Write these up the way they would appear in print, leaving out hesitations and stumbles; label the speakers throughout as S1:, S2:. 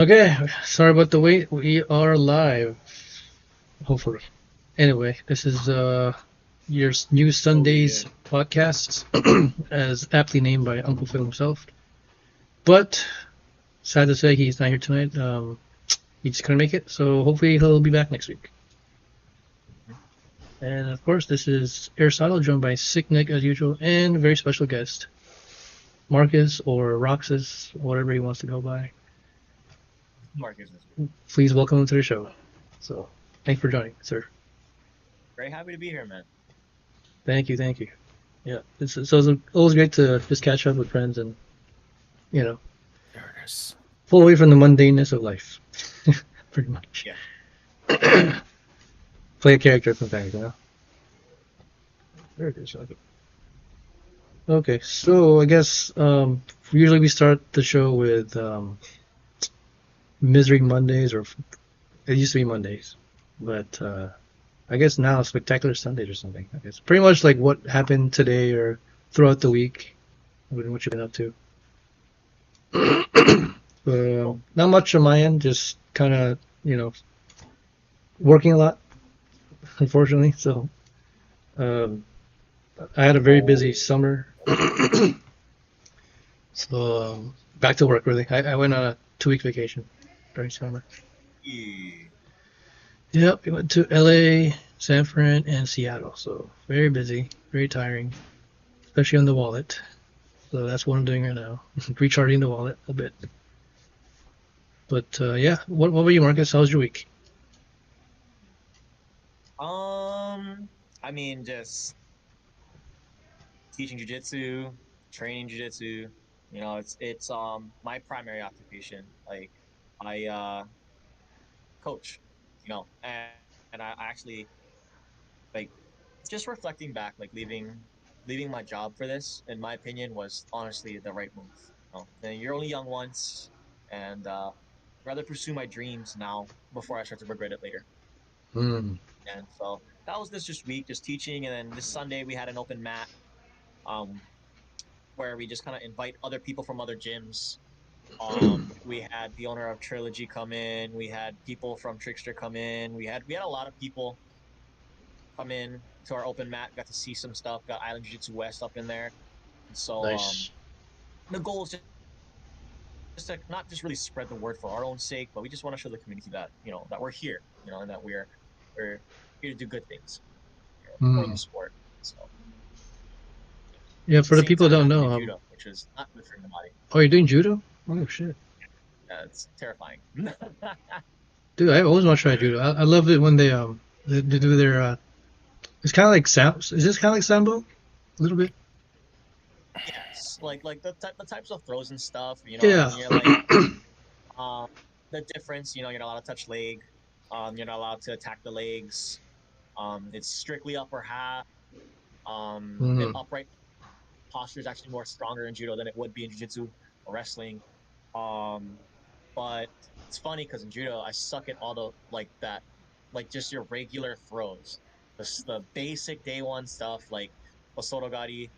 S1: Okay, sorry about the wait. We are live, hopefully. Anyway, this is your new
S2: Oh
S1: Sundays
S2: yeah.
S1: podcast, as aptly named by Uncle Phil himself. But sad to say, he's not here tonight. He just couldn't make it, so hopefully he'll be back next week. And of course, this is Aristotle, joined by Sick Nick as usual, and a very special guest, Marcus or Roxas, whatever he wants to go by.
S2: Marcus is
S1: Please welcome him to the show. So, thanks for joining, sir.
S2: very happy to be here, man.
S1: Thank you, thank you. Yeah, it's always great to just catch up with friends and you know
S2: There it is.
S1: pull away from the mundaneness of life, pretty much.
S2: Yeah.
S1: Play a character sometimes, you know. There it is. Okay, so I guess usually we start the show with Misery Mondays, or it used to be Mondays, but I guess now Spectacular Sundays or something. I guess pretty much like what happened today or throughout the week, what you've been up to.
S2: Cool.
S1: Not much on my end, just kind of, working a lot, unfortunately. So um, I had a very busy
S2: Oh.
S1: summer. So back to work, really. I went on a 2 week vacation during summer.
S2: Yeah.
S1: Yep, we went to LA, San Fran, and Seattle. So very busy, very tiring, especially on the wallet. So that's what I'm doing right now, recharging the wallet a bit. But yeah, what about you, Marcus? How was your week?
S2: Um, I mean, just teaching jujitsu, training jujitsu. It's my primary occupation. Like, I coach. And I actually like just reflecting back, like leaving my job for this, in my opinion, was honestly the right move. And you're only young once, and rather pursue my dreams now before I start to regret it later.
S1: Hmm.
S2: And so that was this just week, just teaching, and then this Sunday we had an open mat, um, where we just kind of invite other people from other gyms. We had the owner of Trilogy come in, we had people from Trickster come in, we had a lot of people come in to our open mat, got to see some stuff, got Island Jiu Jitsu West up in there. And so
S1: Nice.
S2: the goal is just to not just really spread the word for our own sake, but we just want to show the community that that we're here, and that we're here to do good things, for
S1: Hmm.
S2: the sport. So
S1: Yeah,
S2: at the
S1: for the
S2: same
S1: people who
S2: time, I
S1: don't
S2: had to do
S1: know,
S2: judo, which was not good for the body.
S1: oh, you're doing judo? Oh shit,
S2: It's terrifying.
S1: dude! I always want to try judo. I love it when they do their. It's kind of like sam. Is this kind of like sambo? A little bit.
S2: Yes, like the types of throws and stuff.
S1: Yeah.
S2: And you're like, um, the difference. You're not allowed to touch leg. You're not allowed to attack the legs. It's strictly upper half. An
S1: Hmm.
S2: upright posture is actually more stronger in judo than it would be in jiu-jitsu or wrestling. Um, but it's funny because in judo, I suck at all the like that, like just your regular throws, the basic day one stuff like osorogari,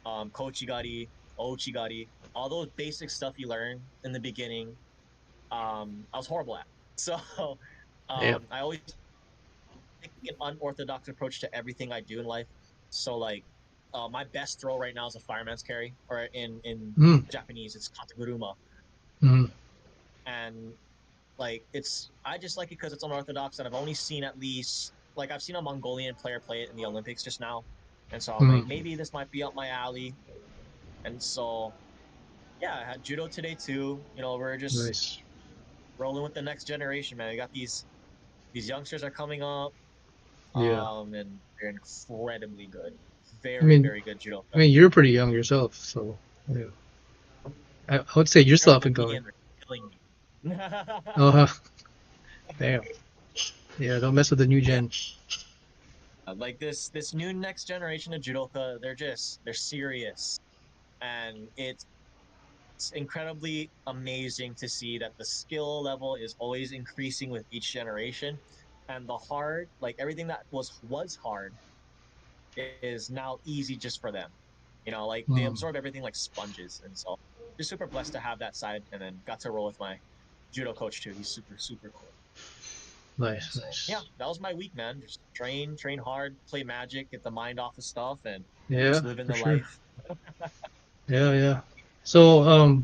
S2: kochigari, ochigari, all those basic stuff you learn in the beginning. I was horrible at. So
S1: Yeah.
S2: I always take an unorthodox approach to everything I do in life. So like, my best throw right now is a fireman's carry, or in
S1: Mm.
S2: Japanese, it's kataguruma,
S1: Mm.
S2: and like I just like it because it's unorthodox, and I've only seen at least like I've seen a Mongolian player play it in the Olympics just now, and so I'm like
S1: Mm.
S2: maybe this might be up my alley, and so yeah, I had judo today too. We're just
S1: Nice.
S2: rolling with the next generation, man. We got these youngsters are coming up,
S1: Yeah.
S2: and they're incredibly good,
S1: I
S2: very
S1: mean,
S2: very good
S1: I
S2: judoka.
S1: mean, you're pretty young yourself, so yeah. I would say you're
S2: They're
S1: still up
S2: older
S1: and
S2: than me
S1: coming.
S2: and they're killing me.
S1: Oh, damn. Yeah, don't mess with the new
S2: Yeah,
S1: gen.
S2: like this new next generation of judoka, they're serious, and it's incredibly amazing to see that the skill level is always increasing with each generation, and the hard, like everything that was hard, is now easy just for them. Like they
S1: Mm.
S2: absorb everything like sponges, and so just super blessed to have that side, and then got to roll with my judo coach too. He's super super cool.
S1: Nice,
S2: So yeah,
S1: nice.
S2: that was my week, man. Just train hard, play Magic, get the mind off of stuff, and
S1: Yeah,
S2: just living
S1: for
S2: the
S1: sure.
S2: life.
S1: Yeah, yeah. So,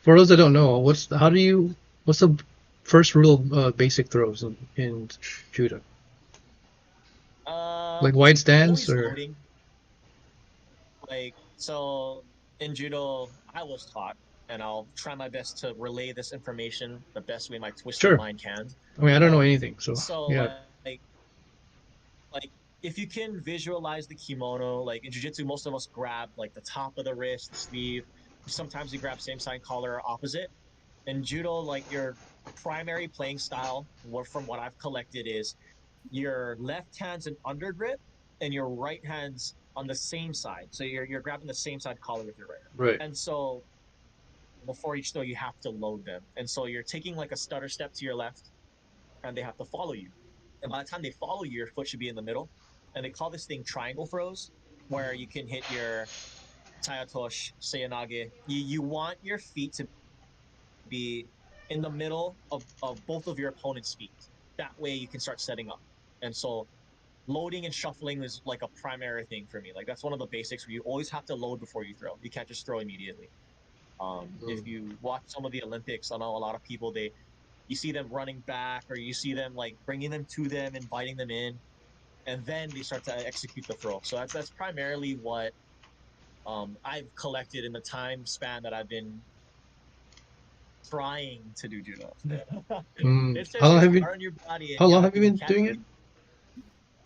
S1: for those that don't know, what's the first rule of basic throws in judo? Like wide stance
S2: Always
S1: or
S2: loading. Like so in judo, I was taught, and I'll try my best to relay this information the best way my twisted
S1: sure.
S2: mind can.
S1: I mean, I don't know
S2: Um,
S1: anything, so
S2: so
S1: yeah,
S2: like if you can visualize the kimono, like in jiu-jitsu, most of us grab like the top of the wrist, the sleeve. Sometimes we grab same side collar or opposite. In judo, like your primary playing style, from what I've collected, is your left hand's an under grip and your right hand's on the same side. So you're grabbing the same side collar with your right
S1: right,
S2: hand. And so before each throw, you have to load them. And so you're taking like a stutter step to your left, and they have to follow you. And by the time they follow you, your foot should be in the middle. And they call this thing triangle throws, where you can hit your Tayatosh, Seyanage. You want your feet to be in the middle of both of your opponent's feet. That way you can start setting up. And so loading and shuffling is like a primary thing for me. Like that's one of the basics where you always have to load before you throw. You can't just throw immediately.
S1: mm,
S2: If you watch some of the Olympics, I know a lot of people they you see them running back or you see them like bringing them to them, inviting them in, and then they start to execute the throw. So that's primarily what I've collected in the time span that I've been trying to do judo.
S1: mm.
S2: It's just it's hard on your body, and
S1: How long
S2: yeah,
S1: have you
S2: you
S1: been
S2: can't
S1: doing it?
S2: really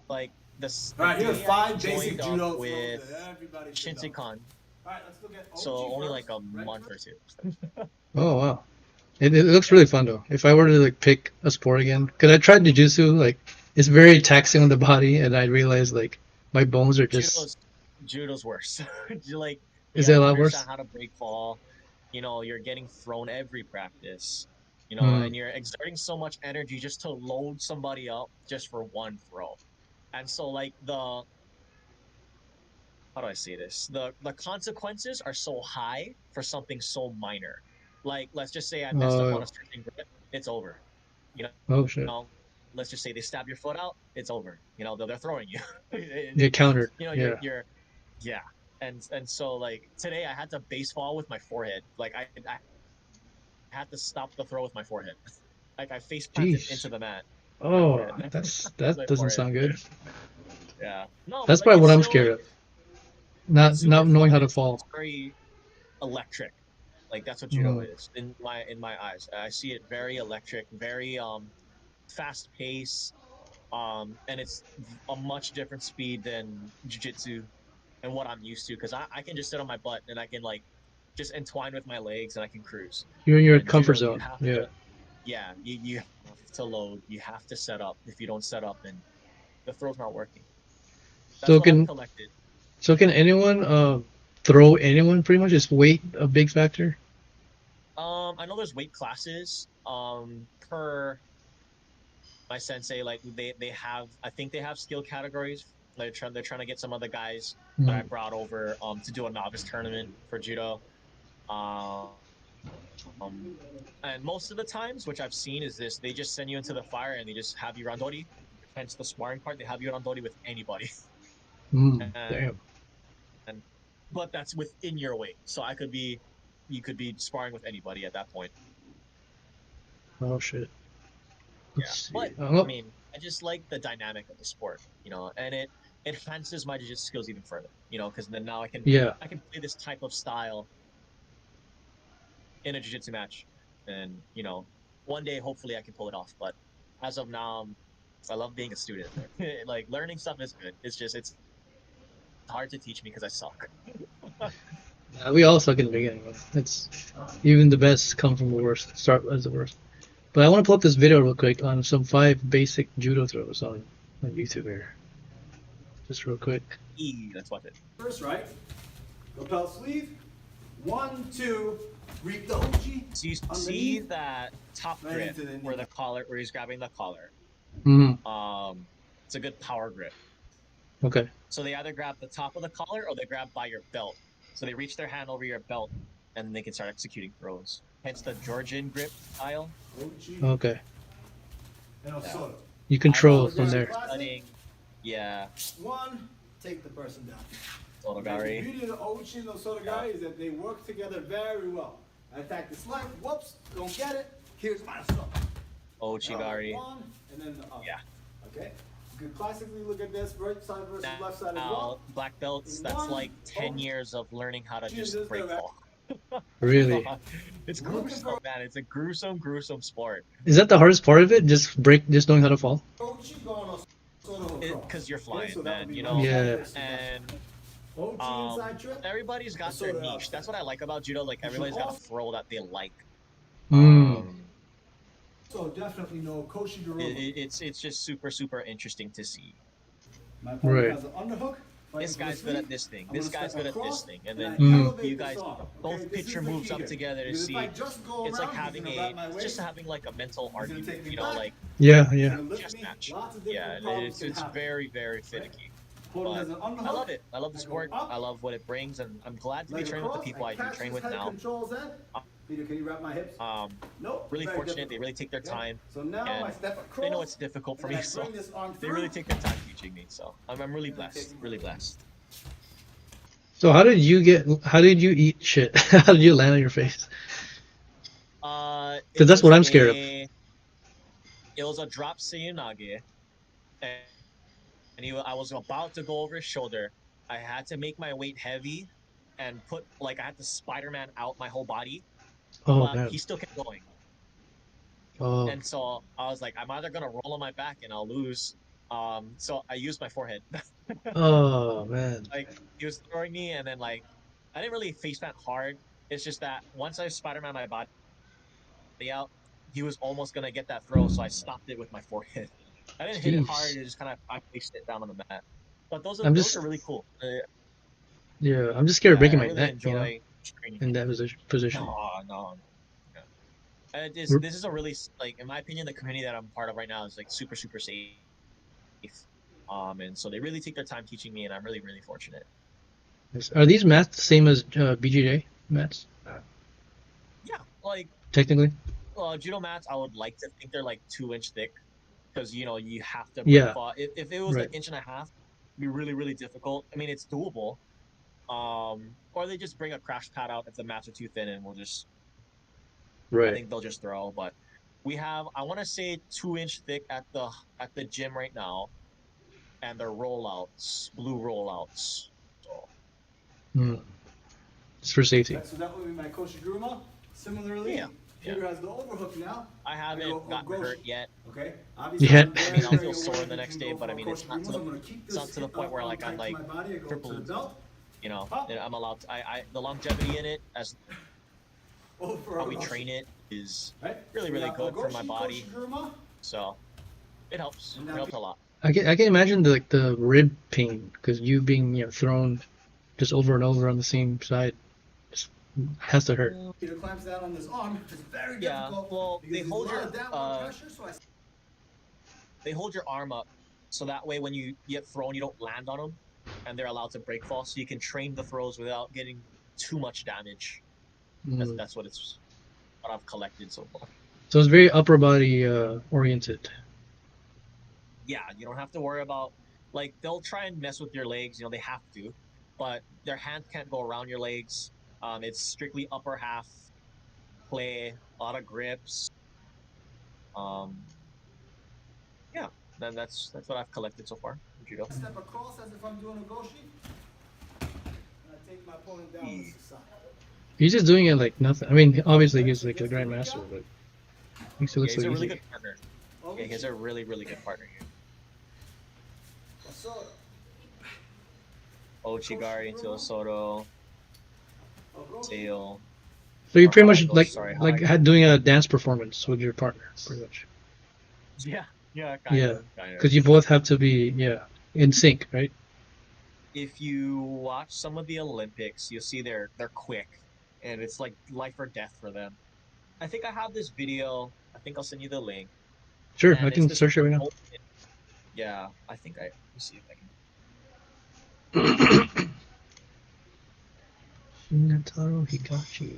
S2: like this.
S3: All
S2: The
S3: right, here's
S2: day I
S3: 5 basic
S2: joined up
S3: judo throws
S2: with
S3: that everybody should know.
S2: Shinseikon,
S3: All right, let's look at
S2: so
S3: Ochi
S2: only
S3: first.
S2: like a
S3: Ready?
S2: month or two.
S1: Oh wow, it looks
S2: Yeah,
S1: really fun though. If I were to like pick a sport again, because I tried jujitsu, like it's very taxing on the body, and I realized like my bones are just.
S2: judo's judo's worse. You like you
S1: Is it
S2: have
S1: a
S2: to
S1: lot
S2: understand
S1: worse?
S2: how to break fall. You know, you're getting thrown every practice. You know,
S1: Mm.
S2: and you're exerting so much energy just to load somebody up just for one throw. And so like the how do I say this? The consequences are so high for something so minor. Like let's just say I messed up on a
S1: Oh,
S2: certain grip, it's over. You
S1: oh shit.
S2: know, let's just say they stab your foot out, it's over. You know, they're throwing you.
S1: You countered.
S2: You know,
S1: Yeah.
S2: you're yeah. And so like today I had to base fall with my forehead. Like I had to stop the throw with my forehead. Like I face planted into
S1: Jeez.
S2: the mat with my
S1: Oh,
S2: forehead. With
S1: that
S2: my
S1: doesn't
S2: forehead.
S1: sound good.
S2: Yeah. No, but
S1: That's
S2: like
S1: probably
S2: it's
S1: what I'm
S2: still
S1: scared
S2: like
S1: of.
S2: it's
S1: Not
S2: super
S1: knowing
S2: fun
S1: how
S2: and
S1: to
S2: it's
S1: fall.
S2: very electric. Like that's what judo
S1: Mm.
S2: is in my eyes. I see it very electric, very fast pace, and it's a much different speed than jiu-jitsu and what I'm used to because I can just sit on my butt and I can like just entwine with my legs and I can cruise.
S1: You're in your
S2: And
S1: comfort
S2: judo, you
S1: zone.
S2: have
S1: Yeah.
S2: to, yeah, you have to load, you have to set up. If you don't set up, then the throw's not working. That's
S1: So
S2: what I've
S1: can
S2: collected.
S1: anyone throw anyone pretty much? Is weight a big factor?
S2: I know there's weight classes. Per my sensei, like they have, I think they have skill categories. They're trying to get some of the guys that I
S1: Mm.
S2: brought over to do a novice tournament for judo. Um, and most of the times, which I've seen is this: they just send you into the fire and they just have you randori. Hence the sparring part. They have you randori with anybody,
S1: Mm.
S2: and
S1: Damn.
S2: but that's within your weight. So you could be sparring with anybody at that point.
S1: Oh shit. Let's
S2: Yeah,
S1: see.
S2: but I
S1: Oh,
S2: mean, I just like the dynamic of the sport, and it enhances my jiu-jitsu skills even further, because then now
S1: yeah.
S2: I can play this type of style in a jiu-jitsu match, and one day hopefully I can pull it off. But as of now, I love being a student. Like learning stuff is good. It's just it's hard to teach me because I suck.
S1: We all suck in the beginning. It's even the best come from the worst. Start as the worst. But I want to pull up this video real quick on some 5 basic judo throws on YouTube here. Just real quick.
S2: Let's watch it.
S3: First, right? Lapel sleeve. 1, 2. Reap the Ochi.
S2: So you see
S3: Underneath.
S2: that top
S3: Right
S2: grip
S3: into the
S2: where
S3: knee.
S2: the collar, where he's grabbing the collar.
S1: Mm.
S2: It's a good power grip.
S1: Okay.
S2: So they either grab the top of the collar or they grab by your belt. So they reach their hand over your belt and they can start executing throws. Hence the Georgian grip style.
S3: OG
S1: Okay.
S3: and Osoto.
S1: You
S2: I'm
S1: control
S3: Soto
S1: from
S2: also
S3: Gari
S1: there.
S3: classic.
S2: studying, yeah,
S3: One, take the person down.
S2: Soto
S3: Okay, the
S2: Gari.
S3: beauty of the Ochi and the Osoto Gari is that they work together very well. I attack the slide, whoops, don't get it. Here's my assault.
S2: Ochigari.
S3: One, and then the other.
S2: Yeah.
S3: Okay? You can classically look at this right side versus left side as
S2: Now,
S3: well.
S2: black belts,
S3: In
S2: that's
S3: one,
S2: like 10
S3: Ochi
S2: years of learning how to
S3: in
S2: just
S3: this
S2: break
S3: direction.
S2: fall.
S1: Really?
S2: It's
S3: Looking
S2: gruesome,
S3: for
S2: man. It's a gruesome sport.
S1: Is that the hardest part of it? Just knowing how to fall?
S3: Ochi going Osoto across.
S2: Because you're
S3: Okay,
S2: flying,
S3: so that would
S2: man,
S3: be
S2: you
S3: my
S2: know?
S1: Yeah.
S3: side selection.
S2: And
S3: Ochi inside trip.
S2: everybody's got their
S3: Osoto
S2: niche.
S3: outside.
S2: That's what I like about judo. Like,
S3: You should
S2: everybody's got a
S3: also-
S2: throw that they like.
S1: Mm.
S3: So definitely no Koshiguro.
S2: It's just super interesting to see.
S3: My opponent
S1: Right.
S3: has an underhook.
S2: This guy's good at this thing.
S3: I'm
S2: This
S3: gonna
S2: guy's
S3: step
S2: good at this
S3: across,
S2: thing, and
S3: and
S2: then
S3: I
S1: Mm.
S3: elevate
S2: you
S3: this
S2: guys
S3: arm.
S2: both
S3: Okay,
S2: put
S3: this
S2: your
S3: is the
S2: moves
S3: key
S2: up
S3: here.
S2: together to
S3: Because
S2: see.
S3: if I just go
S2: It's
S3: around,
S2: like having
S3: he's gonna wrap my
S2: it's
S3: waist.
S2: just having like a mental
S3: He's gonna
S2: argument,
S3: take me
S2: you know,
S3: back.
S2: like
S1: Yeah,
S3: He's
S1: yeah.
S3: gonna lift
S2: chess
S3: me.
S2: match.
S3: Lots of
S2: Yeah,
S3: different problems
S2: it's
S3: can happen.
S2: very finicky.
S3: Opponent has
S2: But
S3: an underhook.
S2: I love it. I love the
S3: I go
S2: sport.
S3: up,
S2: I love what it brings, and I'm glad to be
S3: leg
S2: training with the
S3: across,
S2: people I do
S3: catch
S2: train
S3: his
S2: with
S3: head,
S2: now.
S3: controls that. Peter, can you wrap my hips? Nope.
S2: Really
S3: very
S2: fortunate. They
S3: difficult.
S2: really take their
S3: Okay?
S2: time.
S3: So now
S2: and
S3: I step across.
S2: They know it's difficult for
S3: and
S2: me,
S3: I
S2: so
S3: bring this arm
S2: they really
S3: through.
S2: take their time teaching me. So I'm really blessed. Really blessed.
S1: So how did you eat shit? How did you land on your face?
S2: It
S1: Because that's what
S2: was
S1: I'm scared of.
S2: It was a drop Seiyunage, and I was about to go over his shoulder. I had to make my weight heavy, and I had to Spider-Man out my whole body,
S1: Oh
S2: but
S1: man.
S2: he still kept going.
S1: Oh.
S2: And so I was like, I'm either gonna roll on my back and I'll lose. So I used my forehead.
S1: Oh man.
S2: Like, he was throwing me, and then like I didn't really face plant hard. It's just that once I Spider-Man my body out, he was almost gonna get that throw, so I stopped it with my forehead. I didn't hit it hard;
S1: Jeez.
S2: it just kind of I placed it down on the mat. But those
S1: I'm
S2: are
S1: just
S2: really cool.
S1: yeah. I'm just scared
S2: Yeah,
S1: of breaking
S2: I
S1: my
S2: really
S1: neck. You know,
S2: enjoy training.
S1: in that position.
S2: No. Yeah. And
S1: We're-
S2: this is a really, like, in my opinion, the community that I'm part of right now is like super safe. And so they really take their time teaching me, and I'm really fortunate.
S1: Are these mats the same as BJJ mats?
S2: Yeah, like
S1: Technically.
S2: judo mats, I would like to think they're like 2-inch thick, because you have to break
S1: Yeah.
S2: fall. If it was
S1: Right.
S2: like inch and a half, it'd be really difficult. I mean, it's doable. Or they just bring a crash pad out if the mats are too thin, and I
S1: Right.
S2: think they'll just throw. But we have, I want to say, 2-inch thick at the gym right now, and they're rollouts, blue rollouts. So
S1: Mm. It's for safety.
S3: So that would be my Koshiguruma. Similarly,
S2: Yeah.
S3: Peter has the overhook now.
S2: I haven't
S3: go
S2: gotten
S3: Ogoshi.
S2: hurt yet.
S3: Okay.
S1: Yeah.
S3: Obviously,
S1: I
S3: I'm
S1: mean,
S2: I'll
S3: very
S2: feel
S3: aware
S2: sore
S3: that
S2: the
S3: you
S2: next
S3: can
S2: day,
S3: go
S2: but I
S3: for
S2: mean, it's not to
S3: Koshigurumas.
S2: the
S3: I'm gonna keep
S2: it's not
S3: this
S2: to the point where like
S3: arm
S2: I'm
S3: tight to
S2: like
S3: my body. I go
S2: crippled.
S3: to the belt.
S2: I'm allowed to, the longevity in it, as
S3: Over
S2: how we
S3: Ogoshi.
S2: train it, is
S3: Right?
S2: really
S3: We got
S2: good for my
S3: Ogoshi,
S2: body.
S3: Koshiguruma.
S2: So it helps.
S3: And
S2: It
S3: now
S2: helps a lot.
S1: I can imagine the rib pain because you being thrown just over and over on the same side just has to hurt.
S3: Peter clamps down on this arm. It's very
S2: Yeah,
S3: difficult.
S2: well,
S3: because
S2: they
S3: there's
S2: hold
S3: a lot
S2: your
S3: of downward pressure, so I
S2: they hold your arm up, so that way when you get thrown, you don't land on them, and they're allowed to break fall, so you can train the throws without getting too much damage.
S1: Mm.
S2: That's what I've collected so far.
S1: So it's very upper body oriented.
S2: Yeah, you don't have to worry about, like, they'll try and mess with your legs. They have to, but their hands can't go around your legs. It's strictly upper half play, a lot of grips. Yeah, then that's what I've collected so far from judo.
S3: step across as if I'm doing a goshi. And I take my opponent down with the side.
S1: He's just doing it like nothing. I mean, obviously he's like a grandmaster, but makes it look
S2: Yeah,
S1: so
S2: he's a really
S1: easy.
S2: good partner. Yeah, he's a really good partner here.
S3: So,
S2: Ochigari, Soto, Tail.
S1: So you're pretty much
S2: Sorry,
S1: doing a dance performance with your partner, pretty much.
S2: Yeah,
S1: Yeah,
S2: kind of.
S1: because you both have to be in sync, right?
S2: If you watch some of the Olympics, you'll see they're quick, and it's like life or death for them. I think I have this video. I think I'll send you the link.
S1: Sure,
S2: And
S1: I can
S2: it's this
S1: search it right now.
S2: moment- Yeah, I think let me see if I can.
S1: Nataro Higachi.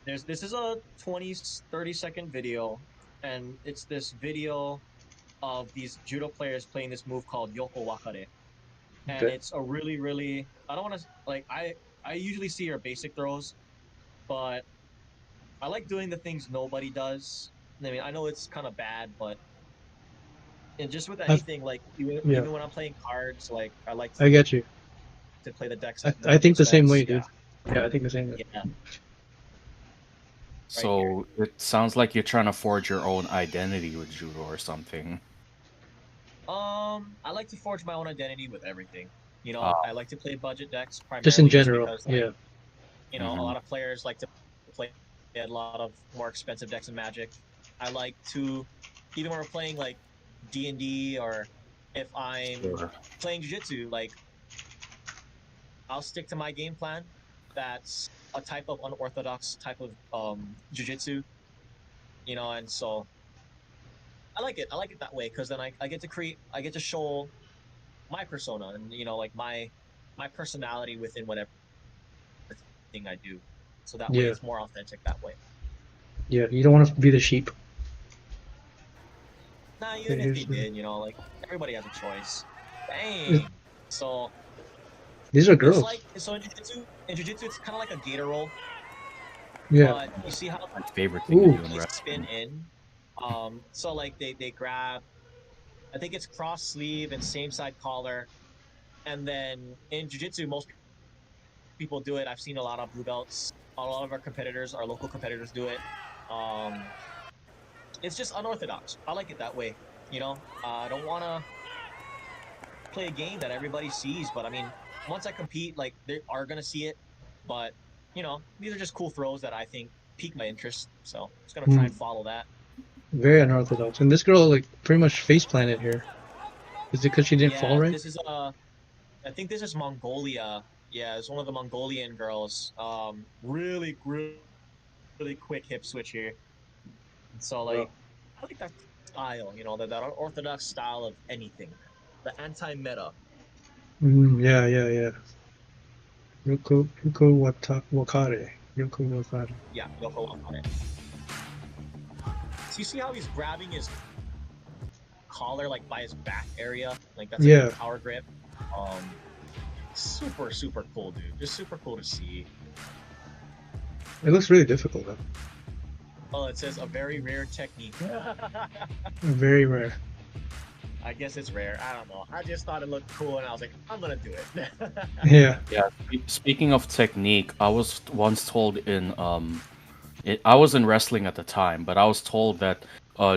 S2: This is a 20-30 second video, and it's this video of these judo players playing this move called Yoko Wakare. And
S1: Okay.
S2: it's a really, really I don't want to like I usually see your basic throws, but I like doing the things nobody does. I mean, I know it's kind of bad, but and just with
S1: I,
S2: anything, like even
S1: yeah,
S2: even when I'm playing cards, like I like
S1: I get you.
S2: to play the decks at
S1: I
S2: minimal
S1: think the same way,
S2: expense. Yeah,
S1: dude. Yeah, I think the same way.
S2: yeah, right here.
S4: So it sounds like you're trying to forge your own identity with judo or something.
S2: I like to forge my own identity with everything.
S4: Ah,
S2: I like to play budget decks
S1: Just in
S2: primarily just
S1: general.
S2: because, like,
S1: Yeah.
S2: a
S4: mhm.
S2: lot of players like to play a lot of more expensive decks in Magic. I like to, even when we're playing like D&D, or if I'm
S4: Sure.
S2: playing Jiu-Jitsu, like I'll stick to my game plan. That's a type of unorthodox type of Jiu-Jitsu, and so I like it. I like it that way because then I get to create, I get to show my persona and like my personality within whatever thing I do. So that way
S1: Yeah.
S2: it's more authentic that way.
S1: Yeah. You don't want to be the sheep.
S2: Nah,
S1: Okay,
S2: even if they
S1: here's the.
S2: did, like everybody has a choice. Dang. So
S1: These are
S2: it's
S1: girls.
S2: like so in jiu-jitsu it's kind of like a gator roll,
S1: Yeah.
S2: but you see how
S4: My favorite thing to
S1: Ooh.
S4: do in
S2: they spin
S4: wrestling.
S2: in. So like they grab, I think it's cross sleeve and same side collar, and then in jiu-jitsu most people do it. I've seen a lot of blue belts. A lot of our competitors, our local competitors, do it. Um, it's just unorthodox. I like it that way. I don't want to play a game that everybody sees, but I mean, once I compete, like they are gonna see it. But these are just cool throws that I think pique my interest. So I'm just gonna try
S1: Hmm.
S2: and follow that.
S1: Very unorthodox. And this girl, like, pretty much face planted here. Is it because she didn't fall
S2: Yeah,
S1: right?
S2: this is I think this is Mongolia. Yeah, it's one of the Mongolian girls. Really, really, really quick hip switch here. So
S1: Wow.
S2: like, I like that style. That unorthodox style of anything, the anti-meta.
S1: Yeah, yeah, yeah. Wakare. Yoko Wakare.
S2: Yeah, Yoko on it. So you see how he's grabbing his collar like by his back area, like that's a good
S1: Yeah.
S2: power grip. Um, super super cool, dude. Just super cool to see.
S1: It looks really difficult, though.
S2: Oh, it says a very rare technique.
S1: Very rare.
S2: I guess it's rare. I don't know. I just thought it looked cool, and I was like, I'm gonna do it.
S1: Yeah.
S4: Yeah. Speaking of technique, I was once told I was in wrestling at the time, but I was told that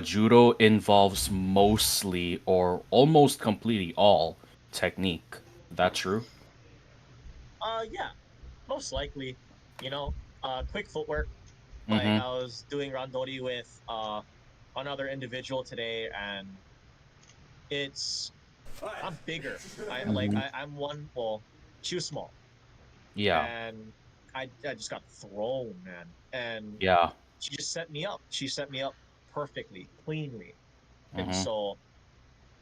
S4: judo involves mostly or almost completely all technique. Is that true?
S2: Yeah, most likely. You know, quick footwork. Like
S4: Mm-hmm.
S2: I was doing randori with another individual today, and it's I'm bigger.
S4: Mm-hmm.
S2: I'm one. Well, she was small,
S4: Yeah.
S2: and I just got thrown, man. And
S4: Yeah.
S2: she just set me up. She set me up perfectly, cleanly, and
S4: Mm-hmm.
S2: so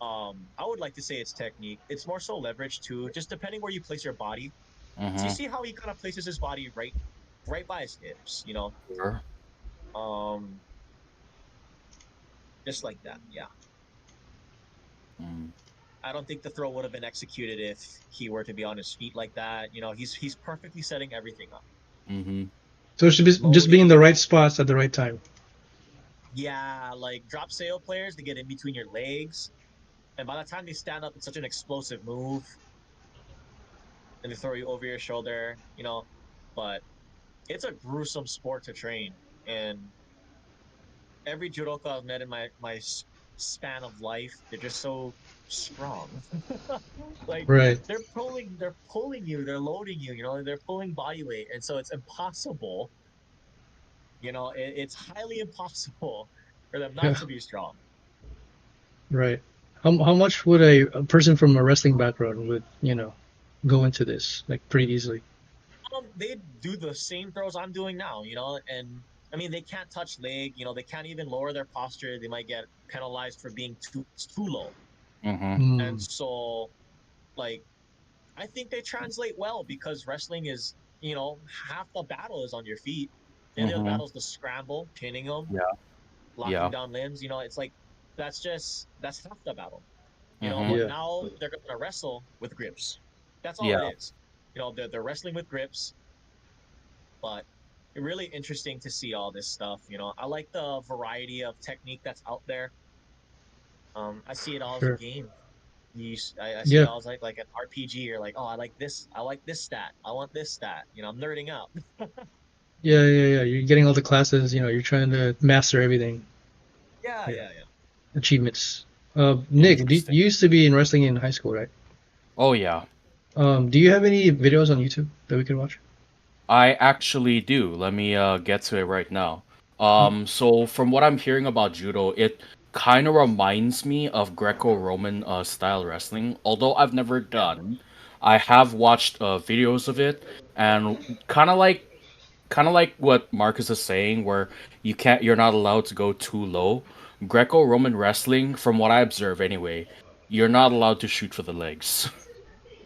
S2: I would like to say it's technique. It's more so leverage too, just depending where you place your body. So you
S4: Mm-hmm.
S2: see how he kind of places his body right by his hips,
S4: Sure.
S2: um, just like that. Yeah.
S4: Mm.
S2: I don't think the throw would have been executed if he were to be on his feet like that. He's perfectly setting everything up.
S4: Mm-hmm.
S1: So it should be just be in the
S2: Loading.
S1: right spots at the right time.
S2: Yeah, like drop sail players, they get in between your legs, and by the time they stand up, it's such an explosive move, and they throw you over your shoulder. But it's a gruesome sport to train, and every judoka I've met in my span of life, they're just so strong. Like
S1: Right.
S2: they're pulling you, they're loading you, they're pulling body weight, and so it's impossible. It's highly impossible for them not
S1: Yeah.
S2: to be strong.
S1: Right. How much would a person from a wrestling background would, go into this, like, pretty easily?
S2: They do the same throws I'm doing now, and I mean they can't touch leg, they can't even lower their posture. They might get penalized for being too low,
S4: Mm-hmm.
S2: and
S1: Hmm.
S2: so like I think they translate well because wrestling is, half the battle is on your feet. And the other
S4: Mm-hmm.
S2: battle is the scramble, pinning them,
S4: Yeah.
S2: locking
S4: Yeah.
S2: down limbs. It's like that's half the battle.
S4: Mm-hmm.
S2: But
S1: Yeah.
S2: now they're gonna wrestle with grips. That's all
S4: Yeah.
S2: it is. They're wrestling with grips, but really interesting to see all this stuff. I like the variety of technique that's out there. I see it all as a
S1: Sure.
S2: game. I see it
S1: Yeah.
S2: all as like an RPG. You're like, oh, I like this stat. I want this stat. I'm nerding out.
S1: Yeah. Yeah. Yeah. You're getting all the classes. You're trying to master everything.
S2: Yeah,
S1: Yeah.
S2: yeah, yeah.
S1: Achievements. Nick,
S4: Interesting.
S1: you used to be in wrestling in high school, right?
S4: Oh yeah.
S1: Do you have any videos on YouTube that we could watch?
S4: I actually do. Let me get to it right now.
S1: Mm,
S4: So from what I'm hearing about judo, it kind of reminds me of Greco-Roman style wrestling. Although I've never
S2: Yeah.
S4: done, I have watched videos of it, and kind of like what Marcus is saying, where you're not allowed to go too low. Greco-Roman wrestling, from what I observe anyway, you're not allowed to shoot for the legs.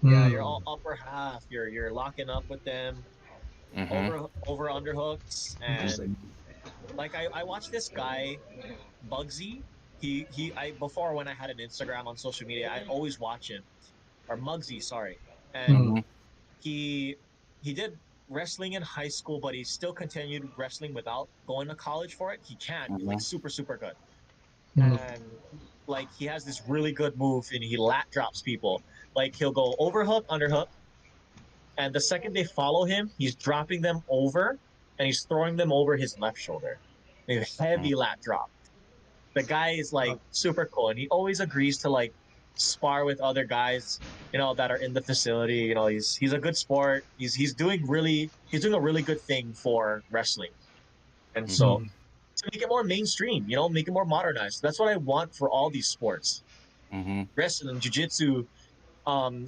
S2: Yeah, you're
S1: mm,
S2: all upper half. You're locking up with them
S4: Mm-hmm.
S2: over underhooks, and
S1: interesting.
S2: like I watched this guy Bugsy. He I before when I had an Instagram on social media, I'd always watch him, or Mugsy, sorry. And
S1: Mm,
S4: Mm-hmm.
S2: he he did wrestling in high school, but he still continued wrestling without going to college for it. He can. He's like
S4: Mm-hmm.
S2: super super good,
S1: mm,
S2: and like he has this really good move, and he lat drops people. Like he'll go overhook, underhook, and the second they follow him, he's dropping them over, and he's throwing them over his left shoulder. A heavy lat drop. The guy is like super cool, and he always agrees to like spar with other guys, that are in the facility. He's a good sport. He's doing a really good thing for wrestling, and
S4: Mm-hmm.
S2: so
S1: mm.
S2: to make it more mainstream, make it more modernized. That's what I want for all these sports,
S4: Mm-hmm.
S2: wrestling, jujitsu,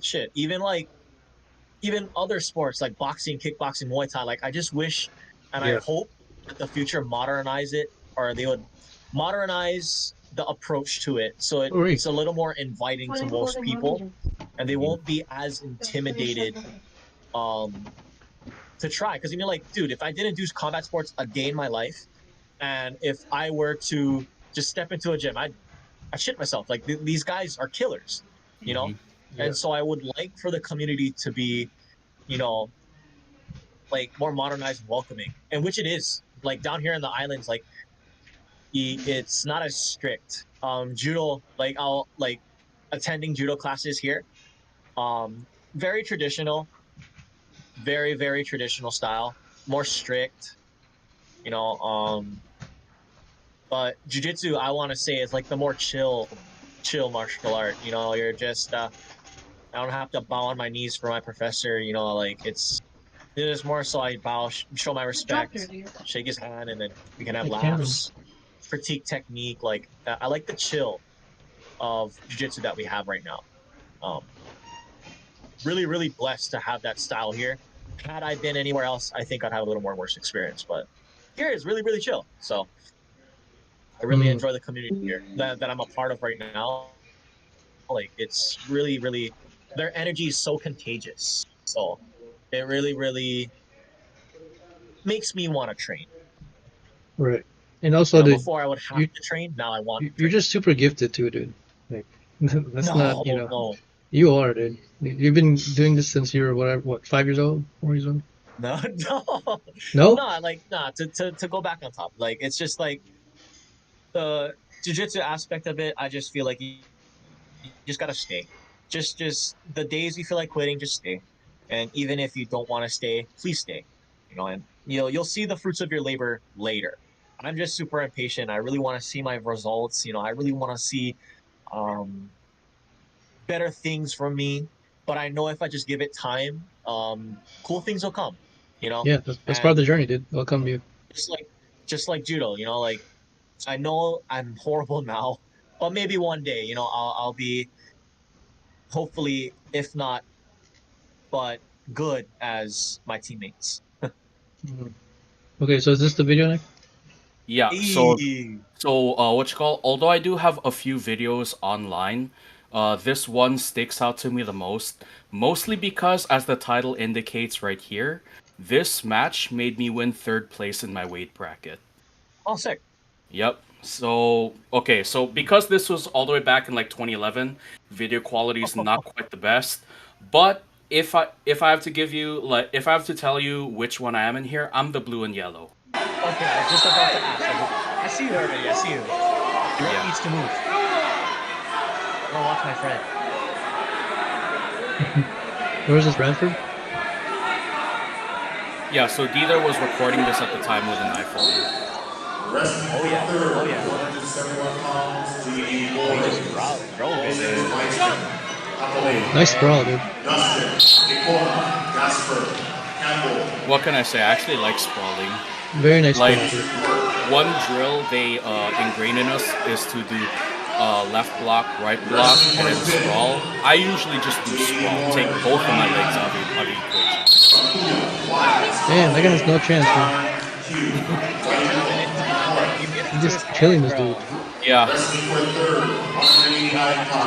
S2: shit, even other sports like boxing, kickboxing, Muay Thai. Like I just wish, and I
S1: Yeah.
S2: hope that the future modernize it, or they would modernize the approach to it so
S1: Oh,
S2: it's
S1: wait.
S2: a little more inviting to most people, and they
S4: Mm-hmm.
S2: won't be as intimidated um to try. Because like, dude, if I didn't do combat sports a day in my life, and if I were to just step into a gym, I shit myself. Like these guys are killers, you know.
S4: Mm-hmm.
S1: Yeah.
S2: And so I would like for the community to be, you know, like more modernized and welcoming, and which it is. Like down here in the islands, like it's not as strict. Judo, like I'll like attending judo classes here. Very traditional, very traditional style, more strict. You know, but jujitsu, I want to say, is like the more chill martial art. You're just I don't have to bow on my knees for my professor. Like it's more so I bow, show my respect, shake his hand, and then we can have
S1: Like cameron.
S2: laughs, critique technique. Like I like the chill of jiu-jitsu that we have right now. Um, really blessed to have that style here. Had I been anywhere else, I think I'd have a little more worse experience. But here is really chill. So I really
S1: Mm,
S2: enjoy the community here that I'm a part of right now. Like it's really their energy is so contagious. So it really makes me want to train.
S1: right. And also,
S2: Before I would have
S1: you
S2: to train. Now I want to
S1: you're
S2: train.
S1: just super gifted too, dude. Like that's not,
S2: No,
S1: you are, dude. You've been doing this since you were whatever, what, 5 years old, 4 years old?
S2: no,
S1: No?
S2: no. Like, nah. To go back on top, like it's just like the jujitsu aspect of it. I just feel like you just gotta stay. Just the days you feel like quitting, just stay. And even if you don't want to stay, please stay. And you'll see the fruits of your labor later. I'm just super impatient. I really want to see my results. I really want to see um, better things from me. But I know if I just give it time, cool things will come.
S1: Yeah, that's part of
S2: And
S1: the journey, dude. Welcome you.
S2: just like just like judo, like I know I'm horrible now, but maybe one day, I'll be hopefully, if not, but good as my teammates.
S1: Mm. Okay, so is this the video, Nick?
S4: Yeah. So
S2: Eee.
S4: so what you call? Although I do have a few videos online, This one sticks out to me the most, mostly because, as the title indicates right here, this match made me win third place in my weight bracket.
S2: Oh, sick.
S4: Yep. So, okay, so because this was all the way back in like 2011, video quality is not quite the best. But if I have to give you like if I have to tell you which one I am in here, I'm the blue and yellow.
S2: Okay, I was just about to ask. I see you already. I see you. Your rep
S4: Yeah.
S2: needs to move. I'm gonna watch my friend.
S1: Where is this, Bradford?
S4: Yeah, so Deether was recording this at the time with an iPhone.
S2: Oh yeah. Oh yeah. Oh, he just drove it, dude.
S1: Nice sprawl, dude.
S4: What can I say? I actually like sprawling.
S1: Very nice
S4: Like
S1: sprawl, dude.
S4: one drill they ingrain in us is to do left block, right block, and then sprawl. I usually just do sprawl. Take both of my legs out of the equation.
S1: Damn, that guy has no chance, dude. He's just killing this dude.
S4: Yeah.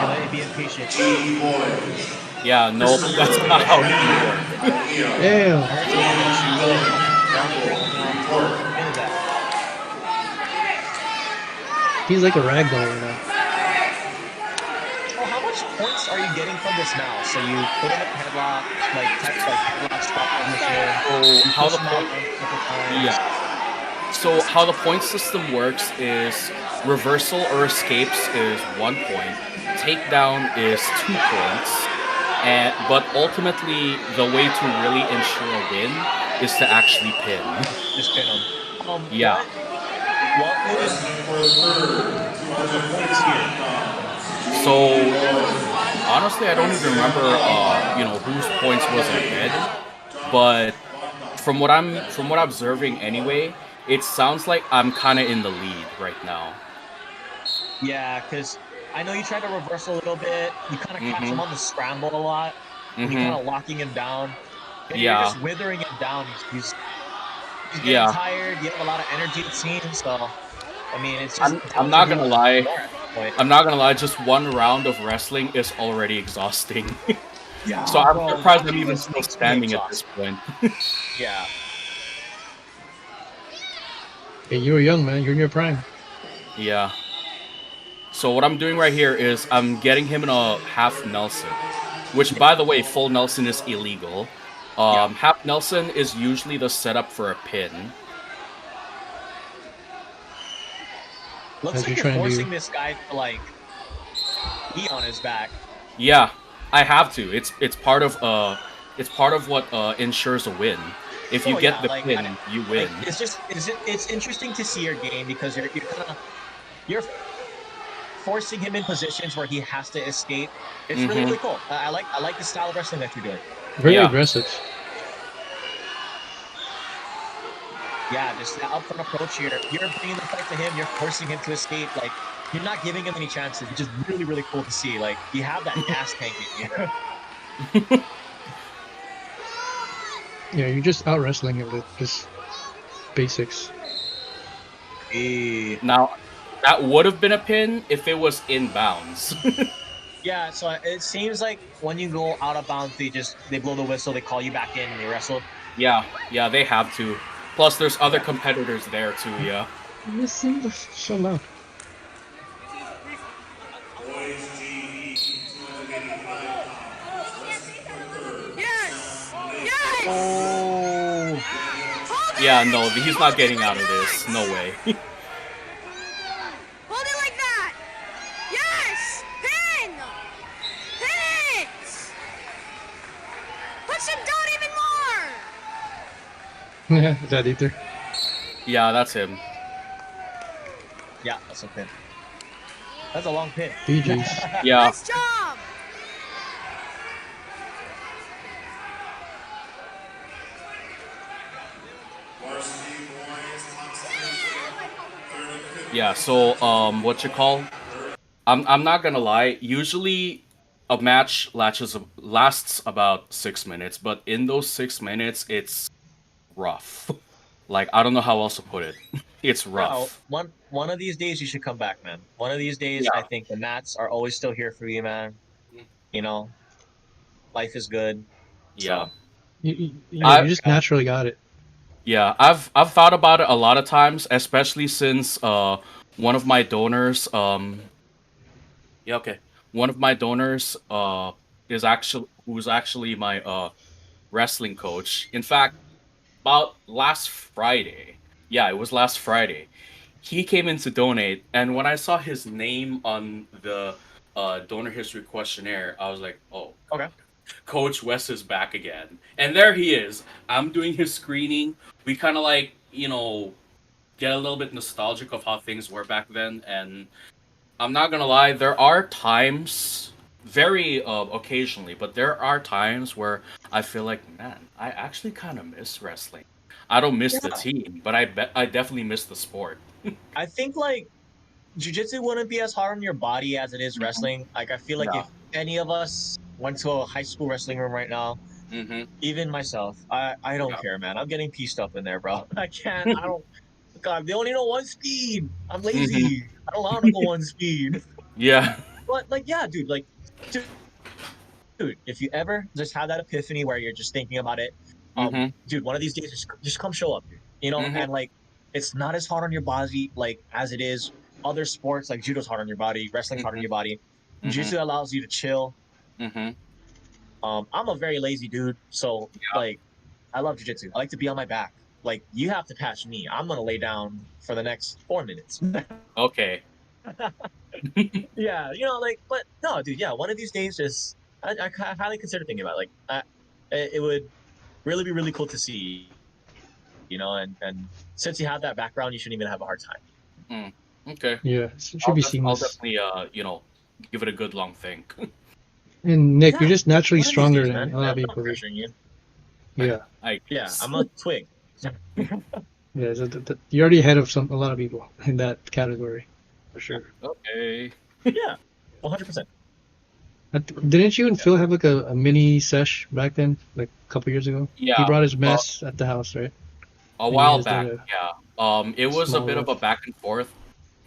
S2: Let it be impatient.
S4: Yeah, no, that's not how it works.
S1: Damn. He's like a ragdoll right now.
S2: Oh, how much points are you getting from this now? So you put in a headlock, like type like headlock stop position.
S4: So how the
S2: point?
S4: Yeah. So how the point system works is reversal or escapes is 1 point, takedown is 2 points, and but ultimately the way to really ensure a win is to actually pin.
S2: Just pin him.
S4: Yeah.
S2: What was the points here?
S4: So honestly, I don't even remember, whose points was ahead, but from what I'm observing anyway, it sounds like I'm kind of in the lead right now.
S2: Yeah, because I know you tried to reverse a little bit. You kind of catch him on the scramble a lot. You're kind of locking him down. And
S4: Yeah.
S2: You're just withering him down. He's getting tired. You have a lot of energy, it seems. So, I mean, it's just.
S4: I'm not gonna lie. I'm not gonna lie. Just one round of wrestling is already exhausting.
S2: Yeah.
S4: So I'm surprised I'm even still standing at this point.
S2: Yeah.
S1: Hey, you were young, man. You're in your prime.
S4: Yeah. So what I'm doing right here is I'm getting him in a half Nelson, which, by the way, full Nelson is illegal. Half Nelson is usually the setup for a pin.
S2: Looks like you're forcing this guy to like be on his back.
S4: Yeah, I have to. It's part of what ensures a win. If you get the pin, you win.
S2: It's interesting to see your game because you're forcing him in positions where he has to escape. It's really cool. I like the style of wrestling that you're doing.
S1: Very aggressive.
S2: Yeah, just the upfront approach here. You're bringing the fight to him. You're forcing him to escape. Like, you're not giving him any chances, which is really, really cool to see. Like, you have that gas tank in you.
S1: Yeah, you're just out wrestling him with just basics.
S4: Now, that would have been a pin if it was inbounds.
S2: Yeah, so it seems like when you go out of bounds, they blow the whistle, they call you back in, and they wrestle.
S4: Yeah, they have to. Plus, there's other competitors there too. Yeah.
S1: Listen, so loud.
S2: Oh.
S4: Yeah, no, he's not getting out of this. No way.
S5: Hold it like that. Yes. Pin. Pin it. Push him down even more.
S1: Is that Ether?
S4: Yeah, that's him.
S2: Yeah, that's a pin. That's a long pin.
S1: BG's.
S4: Yeah.
S5: Nice job.
S4: Yeah, so what you call? I'm not gonna lie. Usually, a match lasts about 6 minutes, but in those 6 minutes, it's rough. Like, I don't know how else to put it. it's
S2: Bro,
S4: rough.
S2: one of these days you should come back, man. One of these days, I
S4: Yeah.
S2: think the mats are always still here for you, man. You know, life is good.
S4: Yeah.
S2: So
S1: Yeah,
S4: I
S1: you just
S2: yeah,
S1: naturally got it.
S4: Yeah, I've thought about it a lot of times, especially since one of my donors yeah, okay. One of my donors is actually who's actually my wrestling coach. In fact, about last Friday. Yeah, it was last Friday. He came in to donate, and when I saw his name on the donor history questionnaire, I was like, "Oh
S2: okay.
S4: God, Coach West is back again." And there he is. I'm doing his screening. We kind of like, get a little bit nostalgic of how things were back then, and I'm not gonna lie, there are times, very occasionally, but there are times where I feel like, man, I actually kind of miss wrestling. I don't miss the
S2: Yeah,
S4: team, but I bet I definitely miss the sport.
S2: I think like jujitsu wouldn't be as hard on your body as it is
S4: Hmm.
S2: wrestling. Like I feel like
S4: Yeah.
S2: if any of us went to a high school wrestling room right now,
S4: Hmm.
S2: even myself, I don't
S4: Yeah.
S2: care, man. I'm getting pieced up in there, bro. I can't. I don't. God, they only know one speed. I'm
S4: Hmm.
S2: lazy. I don't want to go one speed.
S4: Yeah.
S2: But like, yeah, dude. Like, dude, if you ever just have that epiphany where you're just thinking about it,
S4: Hmm.
S2: dude, one of these days just come show up, dude. You know,
S4: Hmm.
S2: and like, it's not as hard on your body like as it is other sports. Like judo's hard on your body, wrestling's hard on
S4: Hmm.
S2: your body.
S4: Hmm.
S2: Jiu-jitsu allows you to chill.
S4: Hmm.
S2: I'm a very lazy dude, so
S4: Yeah.
S2: like, I love jiu-jitsu. I like to be on my back. Like, you have to patch me. I'm gonna lay down for the next 4 minutes.
S4: Okay.
S2: Yeah, you know, like, but no, dude, yeah, one of these days, just I highly consider thinking about it. Like, it would really be really cool to see, you know, and since you have that background, you shouldn't even have a hard time.
S4: Mm. Okay.
S1: Yeah, it should be
S4: I'll
S1: seamless.
S4: definitely give it a good long think.
S1: And Nick, you're
S2: Yeah,
S1: just naturally
S2: one of these
S1: stronger
S2: days,
S1: than
S2: man.
S1: a lot of
S2: I'm not
S1: people, dude.
S2: pressuring you.
S1: Yeah,
S4: I
S2: Yeah,
S4: guess.
S2: I'm a twig.
S1: yeah. So you're already ahead of a lot of people in that category, for sure.
S4: Okay.
S2: Yeah, 100%.
S1: Didn't you and Phil have like a mini sesh back then, like a couple years ago? He
S4: Yeah.
S1: brought his mess at the house, right?
S4: A
S1: And you
S4: while
S1: guys did
S4: back,
S1: a
S4: yeah. It was a
S1: small
S4: bit of a
S1: rough.
S4: back and forth.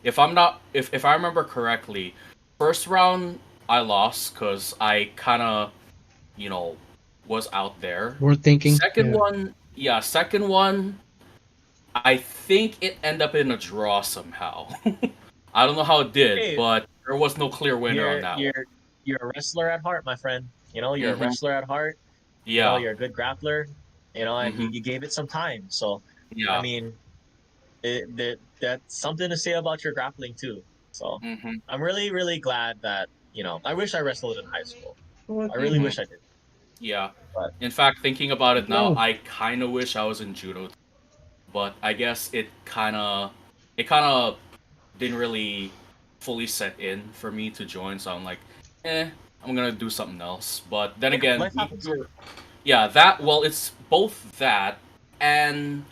S4: If I remember correctly, first round I lost because I kind of, you know, was out there.
S1: We're thinking,
S4: Second
S1: yeah.
S4: one, yeah, second one, I think it ended up in a draw somehow. I don't know how it did,
S2: Hey,
S4: but there was no clear winner on
S2: you're
S4: that
S2: you're you're a wrestler at heart, my friend. You know, you're a
S4: one. Hmm.
S2: wrestler at heart. You know,
S4: Yeah.
S2: you're a good grappler. You know, and
S4: Hmm.
S2: you gave it some time. So, I
S4: Yeah.
S2: mean, that's something to say about your grappling too. So,
S4: Hmm.
S2: I'm really really glad that I wish I wrestled in high school. I really
S4: Hmm.
S2: wish I did,
S4: Yeah.
S2: but
S4: In fact, thinking about it now,
S1: No,
S4: I kind of wish I was in judo, but I guess it kind of didn't really fully set in for me to join. So I'm like, I'm gonna do something else. But then
S2: yeah,
S4: again,
S2: life happens.
S4: yeah, that well, it's both that and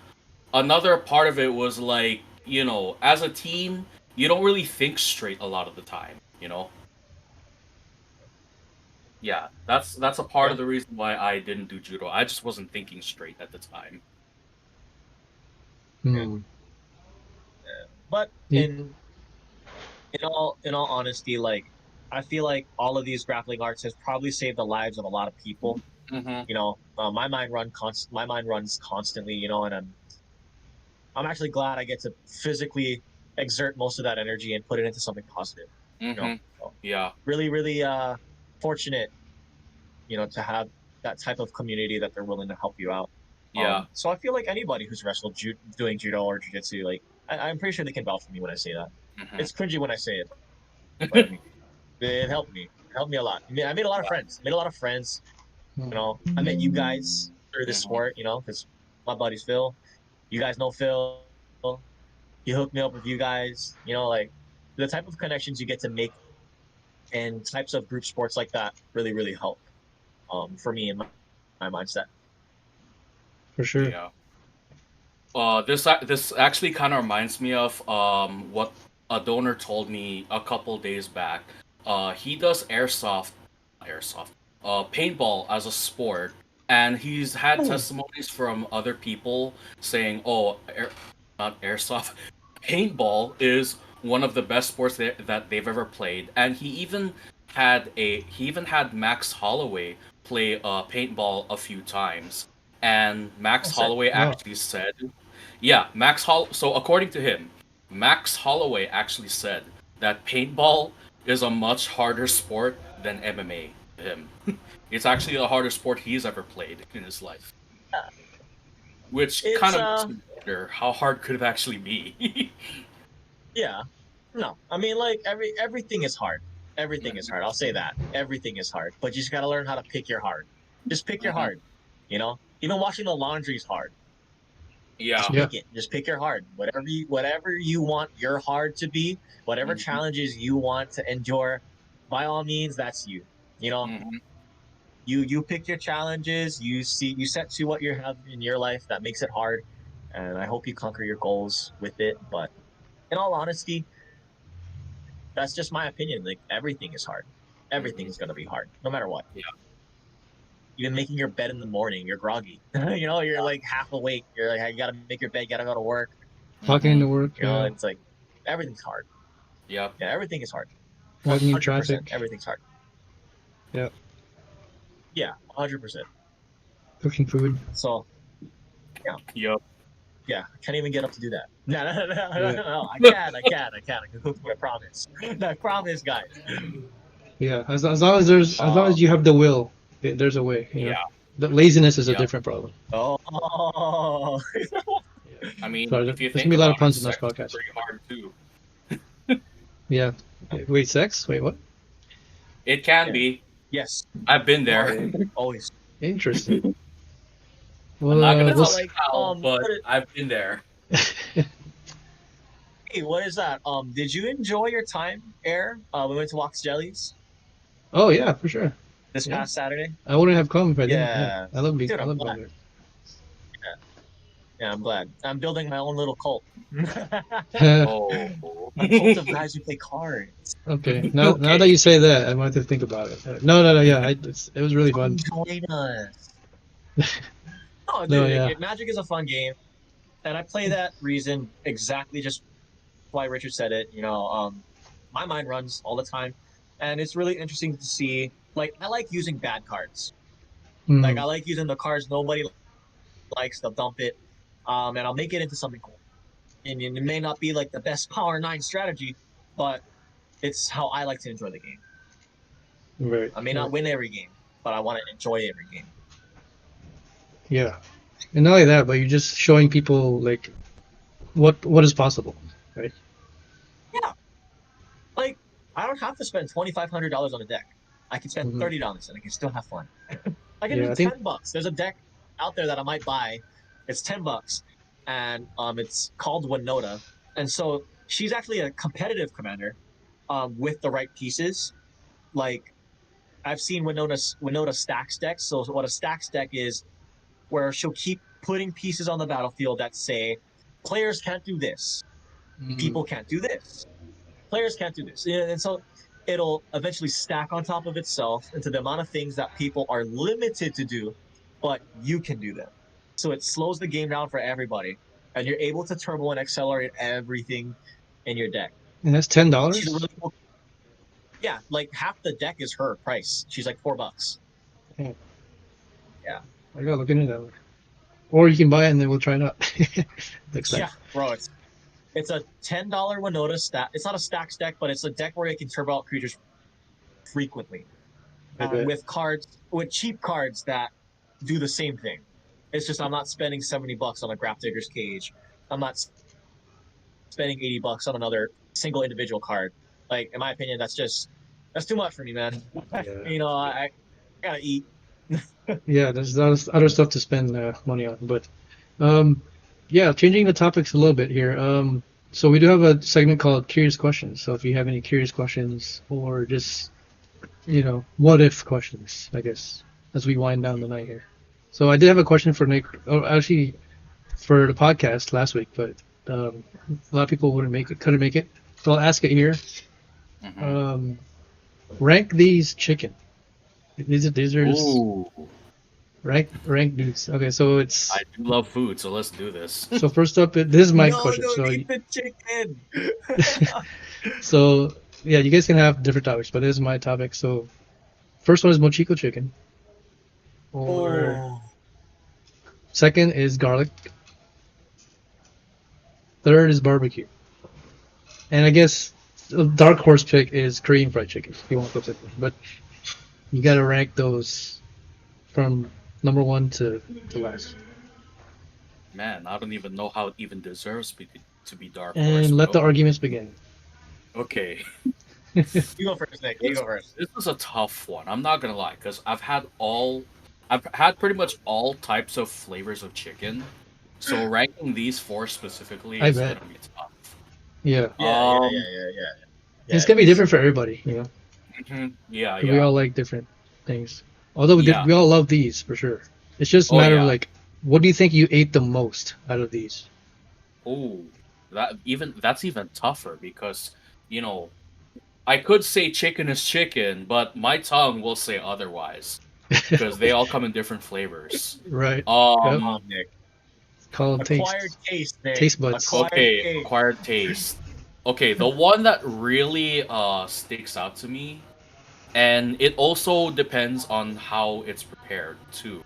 S4: another part of it was like, as a team, you don't really think straight a lot of the time. Yeah, that's a part
S2: Yeah,
S4: of the reason why I didn't do judo. I just wasn't thinking straight at the time.
S2: yeah.
S1: hmm.
S2: But
S1: You,
S2: in all honesty, like I feel like all of these grappling arts has probably saved the lives of a lot of people.
S4: Hmm.
S2: My mind runs constantly, and I'm actually glad I get to physically exert most of that energy and put it into something positive.
S4: Hmm.
S2: So
S4: Yeah.
S2: really, really fortunate, to have that type of community that they're willing to help you out.
S4: Yeah.
S2: So I feel like anybody who's wrestled doing judo or jiu-jitsu, like I'm pretty sure they can vouch for me when I say that.
S4: Hmm.
S2: It's cringy when I say it, but I mean, it helped me. It helped me a lot. I made a lot of
S4: Yeah.
S2: friends. Made a lot of friends.
S1: hmm.
S2: I met you guys through this
S4: Hmm.
S2: sport. Because my buddy's Phil. You guys know Phil. He hooked me up with you guys. Like the type of connections you get to make and types of group sports like that really, really help. For me and my mindset.
S1: For sure.
S4: Yeah. This actually kind of reminds me of what a donor told me a couple days back. He does airsoft, paintball as a sport, and he's had
S2: Oh,
S4: testimonies from other people saying, "Oh, not airsoft, paintball is one of the best sports that they've ever played, and he even had Max Holloway play paintball a few times, and Max
S2: That's it.
S4: Holloway
S1: Oh,
S4: actually said, yeah, So according to him, Max Holloway actually said that paintball is a much harder sport than MMA. To him, it's actually the hardest sport he's ever played in his life, which kind
S2: It's
S4: of makes me wonder how hard could it actually be.
S2: yeah. No, I mean like everything is hard. Everything is hard. I'll say that. Everything is hard, but you just gotta learn how to pick your hard. Just pick your
S4: Mhm.
S2: hard. You know, even washing the laundry is hard.
S4: Yeah.
S2: Just
S1: yeah.
S2: pick it. Just pick your hard. Whatever you want your hard to be, whatever
S4: Mhm.
S2: challenges you want to endure, by all means, that's you. You know,
S4: Mhm.
S2: you pick your challenges. You set to what you have in your life that makes it hard, and I hope you conquer your goals with it. But in all honesty, that's just my opinion. Like everything is hard. Everything
S4: Mhm.
S2: is gonna be hard, no matter what.
S4: Yeah.
S2: Even making your bed in the morning, you're groggy. You know, you're like half awake. You're like, you gotta make your bed. You gotta go to work.
S1: Talking into
S4: Mhm.
S1: work,
S2: You know, it's like everything's hard.
S4: Yep.
S2: Yeah, everything is hard.
S1: walking in
S2: 100%.
S1: traffic.
S2: Everything's hard.
S1: Yeah,
S2: Yeah, 100%.
S1: cooking food.
S2: So yeah,
S4: Yep.
S2: yeah, I can't even get up to do that. No, no, no, no, no,
S1: Yeah,
S2: no. I can, I can, I can. I can cook food. I promise. I promise, guys.
S1: yeah. As long as
S2: Um.
S1: you have the will, there's a way.
S4: Yeah.
S1: The laziness is a
S4: Yep.
S1: different problem.
S2: Oh.
S1: Yeah.
S4: I mean,
S1: Sorry,
S4: if you
S1: there's gonna
S4: think
S1: be a lot of
S4: about it,
S1: puns in this
S4: sex is
S1: podcast.
S4: pretty hard too.
S1: Yeah. Wait, sex? Wait, what?
S4: It can
S2: Yeah.
S4: be.
S2: Yes.
S4: I've been there.
S2: Always. Always.
S1: Interesting.
S4: I'm
S1: Well,
S4: not gonna
S2: No,
S4: tell
S1: we'll.
S4: you
S2: like
S4: how, but
S2: what is,
S4: I've been there.
S2: hey, what is that? Did you enjoy your time, Air? We went to Wax Jellies
S1: Oh yeah, for sure.
S2: this
S1: Yeah,
S2: past Saturday.
S1: I wouldn't have come if I didn't. Yeah,
S2: Yeah, dude,
S1: I
S2: I'm
S1: love
S2: glad.
S1: going
S2: Yeah, I'm glad. I'm building my own little cult.
S1: there.
S4: Oh.
S2: A cult of guys who play cards.
S1: Okay. Now that
S4: Okay.
S1: you say that, I might have to think about it. No. Yeah, it was really fun.
S2: Come join us. Oh,
S1: No,
S2: dude,
S1: yeah.
S2: Magic is a fun game, and I play that reason exactly just why Richard said it. You know, my mind runs all the time, and it's really interesting to see. Like, I like using bad cards. Like, I
S1: Mm,
S2: like using the cards nobody likes. They'll dump it, and I'll make it into something cool. And it may not be like the best Power Nine strategy, but it's how I like to enjoy the game.
S1: right.
S2: I may not
S1: Right.
S2: win every game, but I want to enjoy every game.
S1: Yeah. And not only that, but you're just showing people like what is possible, right?
S2: Yeah, like I don't have to spend $2,500 on a deck. I can spend
S1: Hmm.
S2: $30 and I can still have fun. I can do
S1: Yeah, I think.
S2: $10. There's a deck out there that I might buy. It's $10, and it's called Winota, and so she's actually a competitive commander, with the right pieces. Like I've seen Winota stacks decks. So what a stacks deck is, where she'll keep putting pieces on the battlefield that say players can't do this,
S1: Mhm.
S2: people can't do this, players can't do this. And so it'll eventually stack on top of itself into the amount of things that people are limited to do, but you can do them. So it slows the game down for everybody, and you're able to turbo and accelerate everything in your deck.
S1: And that's ten
S2: She's a
S1: dollars.
S2: really cool. Yeah, like half the deck is her price. She's like $4.
S1: Yeah,
S2: Yeah,
S1: I gotta look into that one. Or you can buy it and then we'll try it out next time.
S2: yeah, bro. It's a $10 Winota stack. It's not a stacks deck, but it's a deck where you can turbo out creatures frequently,
S1: Okay.
S2: with cheap cards that do the same thing. It's just I'm not spending $70 on a Grapdigger's Cage. I'm not spending $80 on another single individual card. Like in my opinion, that's too much for me, man.
S1: Yeah.
S2: You know, I gotta eat.
S1: Yeah, there's other stuff to spend money on, but um, yeah, changing the topics a little bit here. So we do have a segment called Curious Questions. So if you have any curious questions or just what if questions, I guess, as we wind down the night here. So I did have a question for Nick, or actually for the podcast last week, but a lot of people couldn't make it. So I'll ask it here.
S4: Hmm.
S1: Um, rank these chicken. These are just
S4: Ooh.
S1: rank these. Okay, so it's
S4: I do love food, so let's do this.
S1: so first up. This is my
S2: No,
S1: question.
S2: don't
S1: So
S2: eat the chicken.
S1: so yeah, you guys can have different topics, but this is my topic. So first one is mochiko chicken, or
S2: Oh,
S1: second is garlic, third is barbecue, and I guess the dark horse pick is Korean fried chicken. If you want to put it, but you gotta rank those from number one to last,
S4: Man, I don't even know how it even deserves to be Dark Horse.
S1: and let the arguments begin.
S4: Okay.
S2: you go first, Nick. You
S4: This,
S2: go first.
S4: this is a tough one. I'm not gonna lie, because I've had pretty much all types of flavors of chicken. So ranking these four specifically
S1: I
S4: is
S1: bet.
S4: gonna be tough.
S1: Yeah,
S2: Yeah.
S1: it's gonna be different for everybody. You know,
S4: Yeah,
S1: 'cause we
S4: yeah,
S1: all like different things. Although
S4: yeah.
S1: we all love these for sure. It's just a
S4: Oh
S1: matter of
S4: yeah.
S1: like, what do you think you ate the most out of these?
S4: Oh, that's even tougher because you know I could say chicken is chicken, but my tongue will say otherwise because they all come in different flavors.
S1: Right. Yep.
S4: Um.
S2: Nick.
S1: Called
S2: Acquired
S1: taste.
S2: taste, Nick.
S1: Taste buds.
S2: Acquired
S4: Okay,
S2: taste.
S4: acquired taste. Okay, the one that really sticks out to me, and it also depends on how it's prepared too.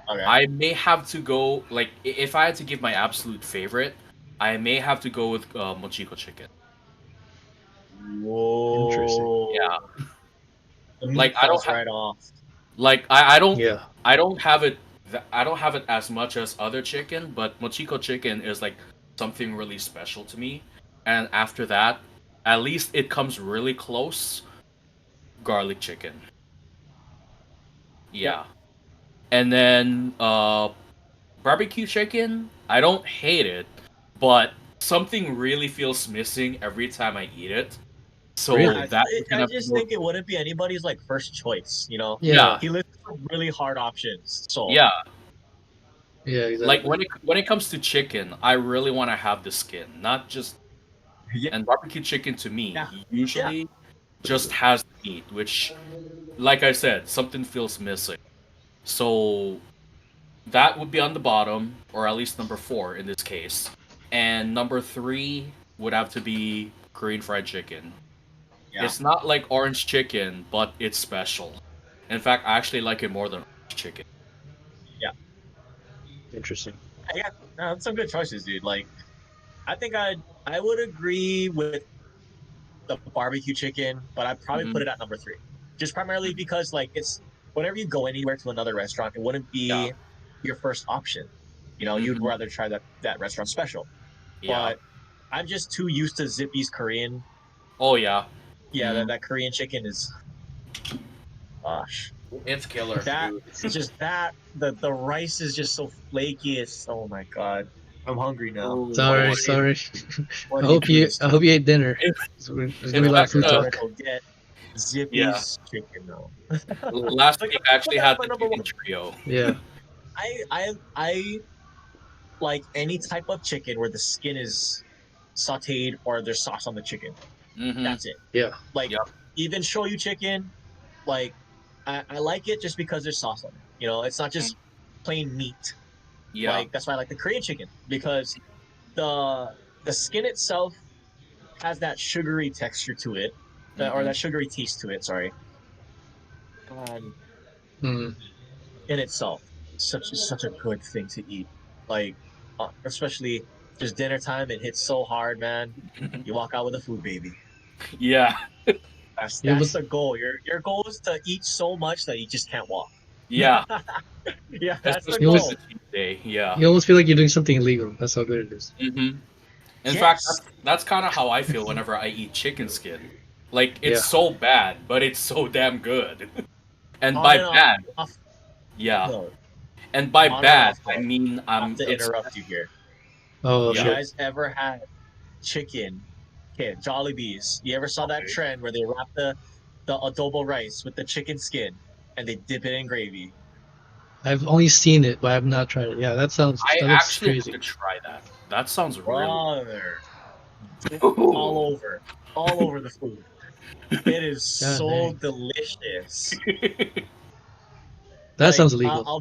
S2: Okay.
S4: I may have to go like if I had to give my absolute favorite, I may have to go with mochiko chicken.
S1: Interesting.
S2: Whoa.
S4: Yeah,
S2: The
S4: like
S2: meat
S4: I don't
S2: falls
S4: have
S2: right off.
S4: like
S1: Yeah.
S4: I don't have it I don't have it as much as other chicken, but mochiko chicken is like something really special to me. And after that, at least it comes really close. Garlic chicken. Yeah. And then barbecue chicken, I don't hate it, but something really feels missing every time I eat it. So
S1: Really?
S4: that is
S2: I
S4: gonna
S2: just
S4: go.
S2: think it wouldn't be anybody's like first choice. You know,
S1: Yeah.
S4: Yeah,
S2: he listed some really hard options. So
S4: yeah.
S1: Yeah.
S4: Like
S1: Exactly.
S4: when it comes to chicken, I really want to have the skin, not just.
S2: yeah,
S4: And barbecue chicken to
S2: yeah,
S4: me
S2: yeah.
S4: usually just has the meat, which, like I said, something feels missing. So that would be on the bottom, or at least number four in this case. And number three would have to be Korean fried chicken.
S2: Yeah.
S4: It's not like orange chicken, but it's special. In fact, I actually like it more than orange chicken.
S2: Yeah.
S1: Interesting.
S2: Yeah. No, that's some good choices, dude. Like, I think I would agree with the barbecue chicken, but I'd probably
S4: Hmm.
S2: put it at number three. Just primarily because like it's whenever you go anywhere to another restaurant, it wouldn't
S4: Yeah.
S2: be your first option. You know, you'd
S4: Hmm.
S2: rather try that restaurant special.
S4: Yeah.
S2: But I'm just too used to Zippy's Korean.
S4: Oh yeah.
S2: Yeah,
S4: Mm.
S2: that Korean chicken is gosh.
S4: It's killer,
S2: That
S4: dude.
S2: it's just that the rice is just so flaky. It's oh my god. I'm hungry now.
S4: Oh,
S1: Sorry.
S2: What do you
S1: Sorry.
S2: what do you do this
S1: I
S2: to
S1: hope you
S2: me?
S1: ate dinner.
S4: In,
S1: There's
S4: in
S1: gonna be a lot of
S4: fact,
S1: food
S2: I'm gonna
S1: talk.
S2: go get
S4: yeah.
S2: Zippy's chicken now.
S4: Last
S2: Like
S4: week I
S2: put
S4: actually
S2: that
S4: had
S2: at my
S4: the
S2: number
S4: chicken
S2: one.
S4: trio.
S1: Yeah.
S2: I like any type of chicken where the skin is sauteed or there's sauce on the chicken.
S4: Hmm.
S2: That's it.
S1: Yeah.
S2: Like
S4: Yep.
S2: even shoyu chicken, like I like it just because there's sauce on it. You know, it's not just plain meat.
S4: Yeah.
S2: Like that's why I like the Korean chicken because the the skin itself has that sugary texture to it, or
S4: Hmm.
S2: that sugary taste to it. Sorry, and
S1: Mm.
S2: in itself, such a good thing to eat. Like especially just dinner time, it hits so hard, man. You walk out with a food baby.
S4: Yeah.
S1: You
S2: That's
S1: almost
S2: the goal. Your goal is to eat so much that you just can't walk.
S4: Yeah.
S2: Yeah, that's the
S1: you
S4: Especially with
S1: almost
S4: the
S2: goal.
S4: cheat day. Yeah.
S1: you almost feel like you're doing something illegal. That's how good it is.
S4: Hmm. In fact,
S2: Yes.
S4: that's kind of how I feel whenever I eat chicken skin. Like it's
S1: Yeah.
S4: so bad, but it's so damn good. And
S2: On
S4: by
S2: and off,
S4: bad,
S2: off
S4: yeah.
S2: no,
S4: And by
S2: on and
S4: bad,
S2: off
S4: I
S2: though.
S4: mean
S2: I have to
S4: it's
S2: interrupt you here.
S1: Oh
S2: You
S4: yeah.
S1: shit.
S2: guys ever had chicken? Okay, Jollibees. You ever saw that
S4: Okay.
S2: trend where they wrap the adobo rice with the chicken skin and they dip it in gravy?
S1: I've only seen it, but I've not tried it. Yeah,
S4: I
S1: that looks
S4: actually have
S1: crazy.
S4: to try that. That sounds really.
S2: Brother,
S4: Ooh.
S2: all over the food. It is
S1: God
S2: so
S1: dang.
S2: delicious.
S1: That
S2: Like,
S1: sounds illegal.
S2: I'll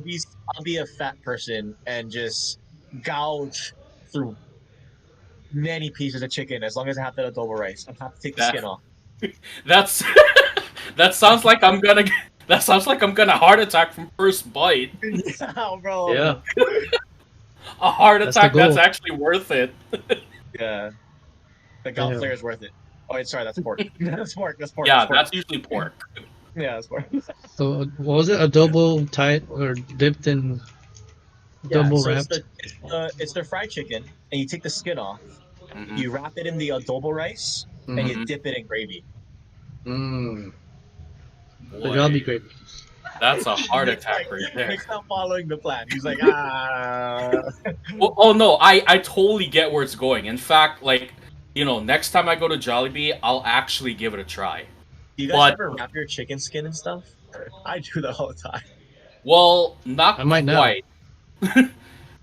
S2: be a fat person and just gouge through many pieces of chicken as long as I have that adobo rice. I have to take the
S4: That-
S2: skin off.
S4: That's that sounds like I'm gonna that sounds like I'm gonna heart attack from first bite.
S2: Yeah, bro.
S1: Yeah,
S4: A heart
S1: That's the
S4: attack that's
S1: goal.
S4: actually worth it.
S2: Yeah. The gout
S1: Damn.
S2: flare is worth it. Oh, wait, sorry, that's pork. That's pork. That's pork.
S4: Yeah,
S2: That's pork.
S4: that's usually pork.
S2: Yeah, that's pork.
S1: So what was it? Adobo tied or dipped in
S2: Yeah,
S1: double
S2: so
S1: wrapped?
S2: it's the fried chicken, and you take the skin off.
S4: Mhm.
S2: You wrap it in the adobo rice, and you
S4: Mhm.
S2: dip it in gravy.
S1: Mm. The
S4: Boy,
S1: job be great.
S4: that's a heart
S2: Nick's
S4: attack
S2: like,
S4: right there.
S2: Nick's not following the plan. He's like, ah.
S4: Well, oh no, I totally get where it's going. In fact, like, you know, next time I go to Jollibee, I'll actually give it a try.
S2: Do you guys
S4: But
S2: ever wrap your chicken skin and stuff? I do that all the time.
S4: well, not
S1: I might now.
S4: quite.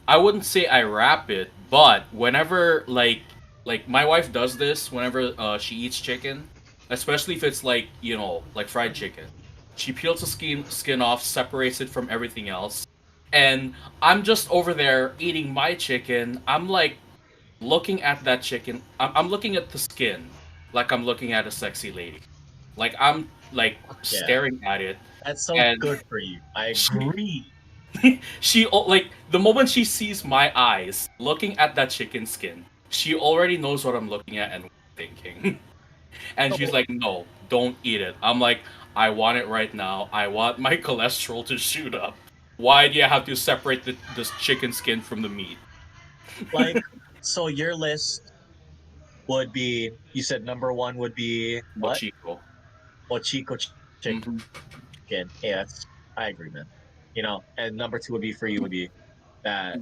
S4: I wouldn't say I wrap it, but whenever like my wife does this whenever she eats chicken, especially if it's like, you know, like fried chicken. She peels the skin off, separates it from everything else. And I'm just over there eating my chicken. I'm like looking at that chicken. I'm looking at the skin like I'm looking at a sexy lady. Like I'm like
S2: Yeah.
S4: staring at it.
S2: That's so
S4: And-
S2: good for you. I agree.
S4: She like the moment she sees my eyes looking at that chicken skin, she already knows what I'm looking at and thinking. And she's like, "No, don't eat it." I'm like, "I want it right now. I want my cholesterol to shoot up. Why do you have to separate this chicken skin from the meat?"
S2: Like, so your list would be, you said number one would be what?
S4: Mochiko.
S2: Ochiko chicken.
S4: Mhm.
S2: Yeah, I agree, man. You know, and number two would be for you would be that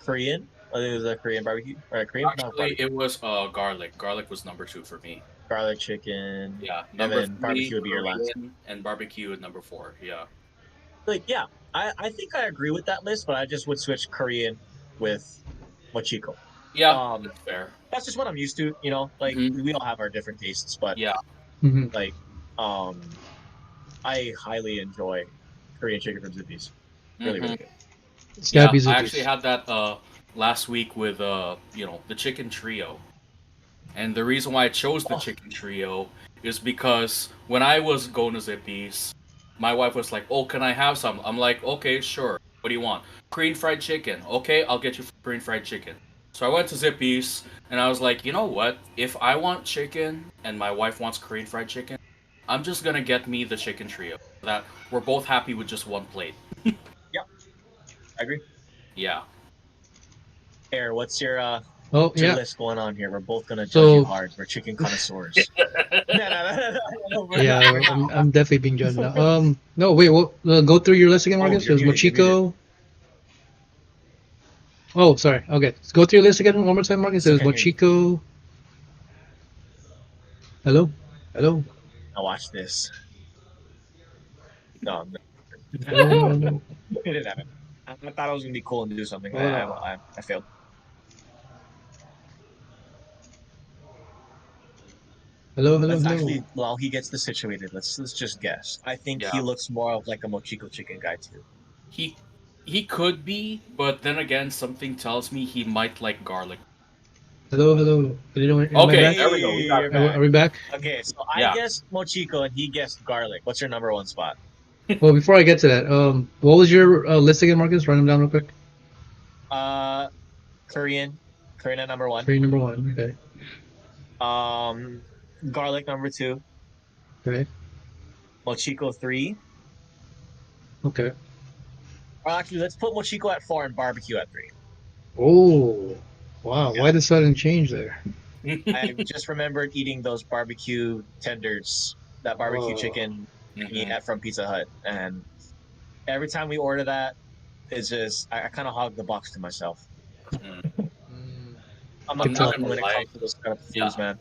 S2: Korean. I think it was a Korean barbecue or a Korean not
S4: Actually,
S2: barbecue,
S4: it was garlic. Garlic was number 2 for me.
S2: garlic chicken.
S4: Yeah,
S2: And
S4: number
S2: then
S4: 3
S2: barbecue would be your last.
S4: Korean, and barbecue at number 4. Yeah.
S2: Like, yeah, I think I agree with that list, but I just would switch Korean with Mochiko.
S4: Yeah, that's fair.
S2: That's just what I'm used to, you know. Like
S4: Mhm.
S2: we all have our different tastes, but
S4: Yeah.
S1: Mhm.
S2: like, I highly enjoy Korean chicken from Zippy's. Really,
S4: Mhm.
S2: really good.
S4: Yeah,
S1: Snappy
S4: I actually
S1: zippies.
S4: had that last week with you know, the chicken trio. And the reason why I chose the
S2: Oh.
S4: chicken trio is because when I was going to Zippy's, my wife was like, "Oh, can I have some?" I'm like, "Okay, sure. What do you want?" Korean fried chicken. Okay, I'll get you Korean fried chicken. So I went to Zippy's and I was like, "You know what? If I want chicken and my wife wants Korean fried chicken, I'm just gonna get me the chicken trio. So that we're both happy with just one plate."
S2: I agree.
S4: Yeah.
S2: Air, what's your
S1: Oh
S2: your
S1: yeah.
S2: list going on here? We're both gonna judge
S1: So-
S2: you hard. We're chicken connoisseurs. No, we're
S1: Yeah,
S2: not. We're not.
S1: I'm definitely being judged now. No, wait. What? Go through your list again,
S2: Oh,
S1: Marcus. It
S2: you're
S1: was
S2: muted, you're
S1: Mochiko. Oh, sorry. Okay, let's go through your list again one more time, Marcus. It was
S2: Okay.
S1: Mochiko. Hello, hello.
S2: Now watch this. No,
S1: Hello.
S2: it didn't happen. I thought I was gonna be cool and do something.
S1: Hold on.
S2: I failed.
S1: Hello.
S2: Let's actually, while he gets this situated, let's just guess. I think he
S4: Yeah.
S2: looks more of like a Mochiko chicken guy too.
S4: He could be, but then again, something tells me he might like garlic.
S1: Hello. Am I
S4: Okay,
S1: back?
S4: there we go. We got it.
S2: You're
S1: Are we back?
S2: Okay, so
S4: Yeah.
S2: I guessed Mochiko and he guessed garlic. What's your number one spot?
S1: Well, before I get to that, what was your list again, Marcus? Run them down real quick.
S2: Korean at number one.
S1: Three, number one. Okay.
S2: Garlic number two.
S1: Okay.
S2: Mochiko 3.
S1: Okay.
S2: Or actually, let's put Mochiko at 4 and barbecue at 3.
S1: Oh, wow.
S2: Yeah.
S1: Why the sudden change there?
S2: I just remembered eating those barbecue tenders, that barbecue
S1: Oh.
S2: chicken we
S4: Mhm.
S2: had from Pizza Hut, and every time we order that, it's just I kind of hog the box to myself.
S1: Mm.
S2: I'm
S4: I'm
S2: not
S4: not
S2: good
S4: gonna
S2: when it
S4: lie.
S2: comes to those kind of foods,
S4: Yeah.
S2: man.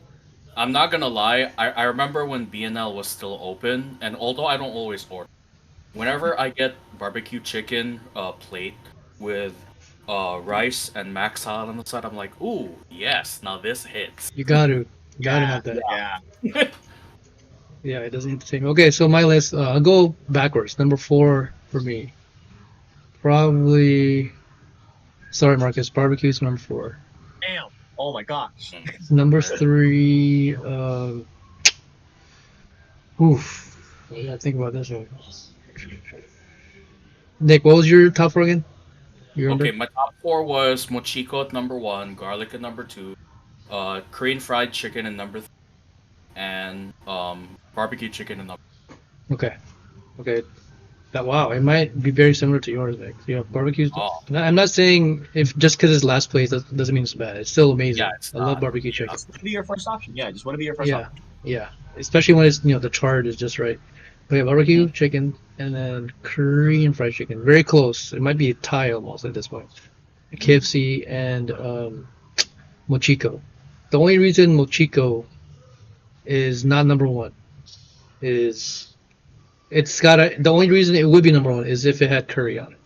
S4: I'm not gonna lie, I remember when BNL was still open, and although I don't always order, whenever I get barbecue chicken plate with rice and mac salad on the side, I'm like, ooh, yes, now this hits.
S1: You gotta have that.
S2: Yeah.
S1: Yeah, it doesn't hit the same. Okay, so my list, I'll go backwards. Number 4, for me. Probably. Sorry, Marcus. Barbecue's number 4.
S2: Damn. Oh my gosh.
S1: Number 3. Oof. I gotta think about this one. Nick, what was your top 4 again? You remember?
S4: Okay, my top 4 was mochiko at number 1, garlic at number 2, Korean fried chicken at number 3, and barbecue chicken at number.
S1: Okay. Okay. Wow, it might be very similar to yours, Nick. You know, barbecues.
S4: Oh.
S1: I'm not saying if just because it's last place doesn't mean it's bad. It's still amazing.
S4: Yeah, it's
S1: I love
S4: not.
S1: barbecue chicken.
S2: Just want to be your first option. Yeah, just want to be your first
S1: Yeah,
S2: option.
S1: yeah. Especially when it's the chard is just right. But yeah, barbecue chicken and then Korean fried chicken. Very close. It might be a tie almost at this point. KFC and Mochiko. The only reason Mochiko is not number 1 is the only reason it would be number 1 is if it had curry on it.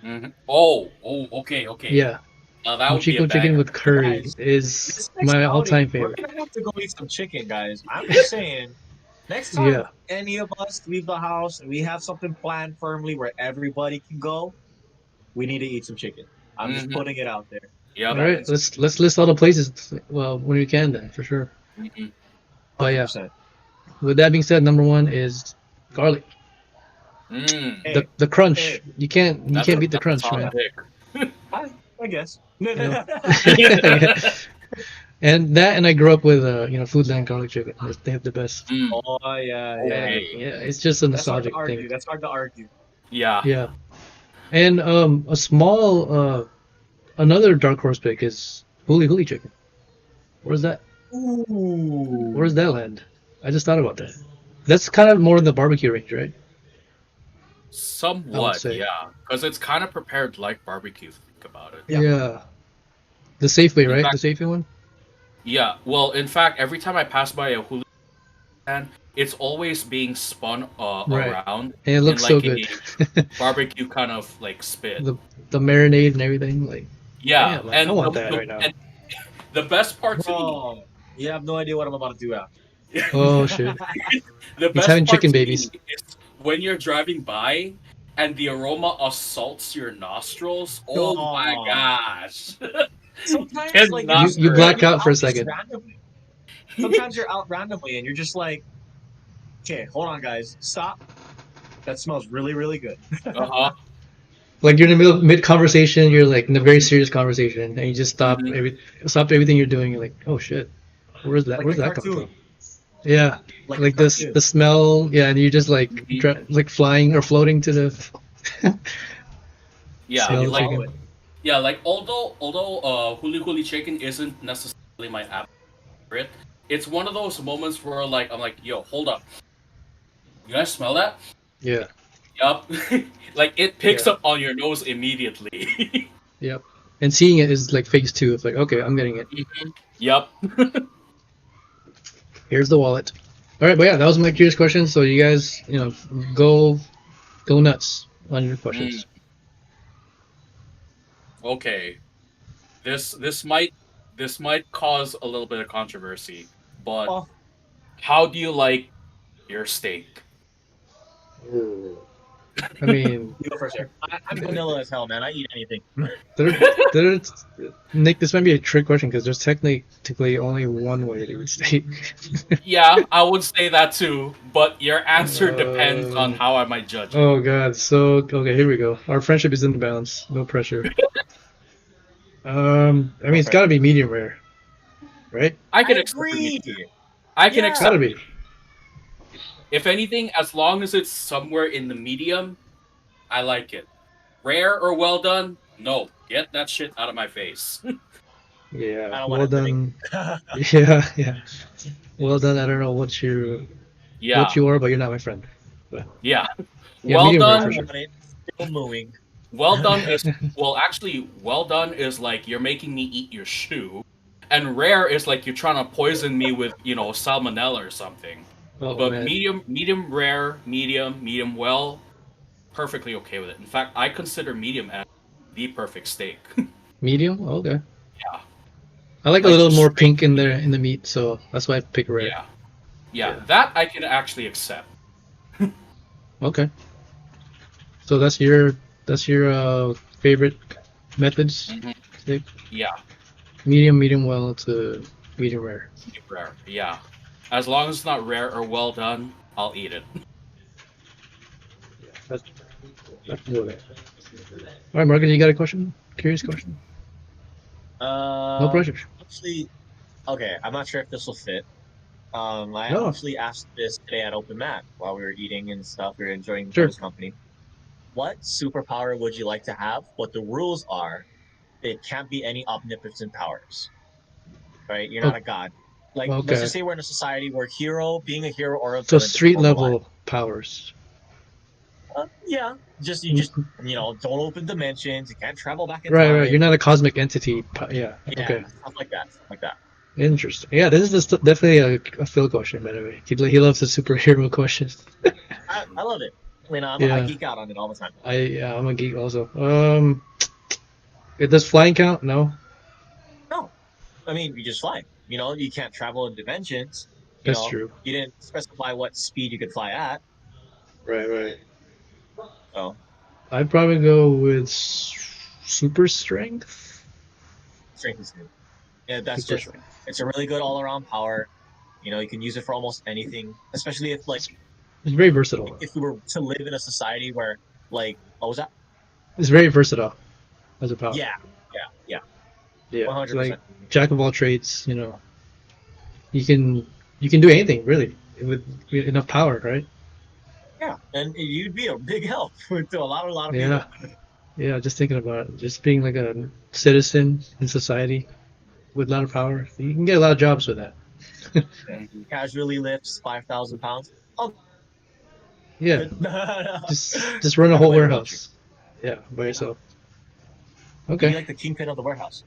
S4: Mm-hmm. Oh, okay.
S1: Yeah.
S4: Now that would be a
S1: Mochiko chicken
S4: banger.
S1: with curry
S2: Guys,
S1: is
S2: This next
S1: my
S2: outing,
S1: all-time
S2: We're
S1: favorite.
S2: gonna have to go eat some chicken, guys. I'm just saying. Next time
S1: Yeah.
S2: any of us leave the house and we have something planned firmly where everybody can go, we need to eat some chicken. I'm just
S4: Mhm.
S2: putting it out there.
S4: Yep.
S1: All right, let's list all the places. Well, when we can, then for sure.
S4: Mhm.
S1: But yeah,
S2: 100%.
S1: with that being said, number 1 is garlic.
S4: Mm.
S2: Hey,
S1: The crunch.
S2: hey.
S1: You can't
S4: That's
S1: beat the
S4: that's a
S1: crunch,
S4: solid
S1: man.
S4: pick.
S2: I guess.
S1: know? And I grew up with Foodland garlic chicken. They have the best.
S4: Mm.
S2: Oh yeah, yeah.
S4: Okay.
S1: Yeah, it's just a
S2: That's hard to
S1: nostalgic
S2: argue.
S1: thing.
S2: That's hard to argue.
S4: Yeah.
S1: Yeah, and a small another dark horse pick is huli huli chicken. Where's that?
S2: Ooh.
S1: Where's that land? I just thought about that. That's kind of more in the barbecue range, right?
S4: Somewhat,
S1: say.
S4: yeah. Because it's kind of prepared like barbecue, if you think about it.
S2: Yeah.
S1: The Safeway,
S4: In
S1: right?
S4: fact-
S1: The Safeway one?
S4: Yeah, well, in fact, every time I pass by a hula stand, it's always being spun
S1: Right.
S4: around
S1: And it looks
S4: in
S1: so
S4: like
S1: good.
S4: a barbecue kind of like spit.
S1: the marinade and everything. Like,
S4: Yeah,
S1: damn,
S4: and
S1: I want
S4: the,
S1: that
S4: the-
S1: right now.
S4: and the best part to me,
S2: Bro, you have no idea what I'm about to do after.
S1: Oh shit.
S4: the
S1: He's
S4: best
S1: having
S4: part
S1: chicken
S4: to me
S1: babies.
S4: is when you're driving by and the aroma assaults your nostrils. Oh
S2: Oh.
S4: my gosh!
S2: Sometimes,
S4: Cannot
S2: like,
S4: You- you
S1: black
S2: you're
S1: out for a
S2: just
S1: second.
S2: randomly. Sometimes you're out randomly and you're just like, okay, hold on, guys, stop. That smells really, really good.
S4: Uh-huh.
S1: Like you're in the mid conversation, you're like in a very serious conversation, and you just stop
S4: Mhm.
S1: stop everything you're doing. You're like, oh shit, where's that?
S2: Like
S1: Where's
S2: the
S1: that coming
S2: cartoon.
S1: from? Yeah, like
S2: the
S1: this
S2: cartoon.
S1: the smell. Yeah, and you just like
S4: Mhm.
S1: like flying or floating to the.
S4: Yeah,
S1: Smell
S4: like
S1: chicken.
S4: yeah, like although huli huli chicken isn't necessarily my favorite, it's one of those moments where like I'm like, yo, hold up, you guys smell that?
S1: Yeah.
S4: Yup. Like it picks
S1: Yeah.
S4: up on your nose immediately.
S1: Yep. And seeing it is like phase 2. It's like, okay, I'm getting it.
S4: Yup.
S1: Here's the wallet. All right, but yeah, that was my curious question. So you guys, go nuts on your questions.
S4: Okay. This might cause a little bit of controversy, but
S2: Oh.
S4: how do you like your steak?
S1: I mean,
S2: You go first, Eric. I'm vanilla as hell, man. I eat anything.
S1: Nick, this might be a trick question because there's technically only one way to eat steak.
S4: Yeah, I would say that too, but your answer depends on how I might judge it.
S1: Oh god, so okay, here we go. Our friendship is in balance. No pressure. I mean, it's got to be medium rare, right?
S4: I can
S2: I
S4: accept
S2: agree.
S4: it. I can
S2: Yeah.
S1: It's got to
S4: accept.
S1: be.
S4: If anything, as long as it's somewhere in the medium, I like it. Rare or well done? No. Get that shit out of my face.
S1: Yeah.
S2: I don't
S1: Well
S2: want it to
S1: done. Yeah, yeah. Well done. I don't know what you
S4: Yeah.
S1: are, but you're not my friend.
S4: Yeah.
S1: Yeah,
S4: Well
S1: medium rare
S2: I
S1: for
S4: done.
S1: sure.
S2: want it. Still mooing.
S4: Well done is actually well done is like you're making me eat your shoe, and rare is like you're trying to poison me with salmonella or something.
S1: Oh
S4: But
S1: man.
S4: medium rare, medium well, perfectly okay with it. In fact, I consider medium as the perfect steak.
S1: Medium? Oh, okay.
S4: Yeah.
S1: I like a
S4: Like
S1: little
S4: just
S1: more
S4: straight
S1: pink in there in the meat, so that's why I pick rare.
S4: Yeah.
S1: Yeah.
S4: That I can actually accept.
S1: Okay. So that's your favorite methods.
S4: Mhm.
S1: Steak?
S4: Yeah,
S1: Medium well to medium rare.
S4: medium rare. Yeah, as long as it's not rare or well done, I'll eat it.
S1: That's good. All right, Marcus, you got a question? Curious question? No
S2: Uh,
S1: pressure.
S2: actually, okay. I'm not sure if this will fit. I
S1: No,
S2: actually asked this today at Open Mat while we were eating and stuff. We were enjoying each
S1: sure.
S2: other's company. What superpower would you like to have? But the rules are it can't be any omnipotent powers, right? You're
S1: Oh,
S2: not a god. Like, let's
S1: okay.
S2: just say we're in a society where being a hero or a
S1: So
S2: villain doesn't
S1: street
S2: cross the line.
S1: level powers.
S2: Yeah, you just
S1: Mm,
S2: don't open dimensions. You can't travel back in
S1: right. You're
S2: time.
S1: not a cosmic entity. Yeah.
S2: Yeah,
S1: Okay.
S2: stuff like that. Stuff like that.
S1: Interesting. Yeah, this is definitely a Phil question, by the way. He loves the superhero questions.
S2: I love it. You know, I
S1: Yeah.
S2: geek out on it all the time.
S1: I'm a geek also. Does flying count? No.
S2: No, I mean you just fly. You know, you can't travel in dimensions. You
S1: That's
S2: know,
S1: true.
S2: you didn't specify what speed you could fly at.
S1: Right.
S2: So
S1: I'd probably go with super strength.
S2: strength is good. Yeah, that's
S1: Super
S2: just
S1: strength.
S2: it's a really good all around power. You know, you can use it for almost anything, especially if like
S1: It's very versatile.
S2: if we were to live in a society where like what was that?
S1: It's very versatile as a power.
S2: Yeah, yeah,
S1: Yeah.
S2: one
S1: It's
S2: hundred
S1: like
S2: percent.
S1: jack of all trades. You can you can do anything really with enough power, right?
S2: Yeah, and you'd be a big help to a lot of
S1: Yeah.
S2: people.
S1: Yeah. Just thinking about it, just being like a citizen in society with a lot of power, you can get a lot of jobs with that.
S4: Mhm.
S2: Casually lifts 5,000 pounds. Oh,
S1: Yeah.
S2: good.
S1: Just run a whole
S2: Everybody wants you.
S1: warehouse. Yeah, by
S2: Yeah,
S1: yourself.
S2: you'd be
S1: Okay.
S2: like the kingpin of the warehouse.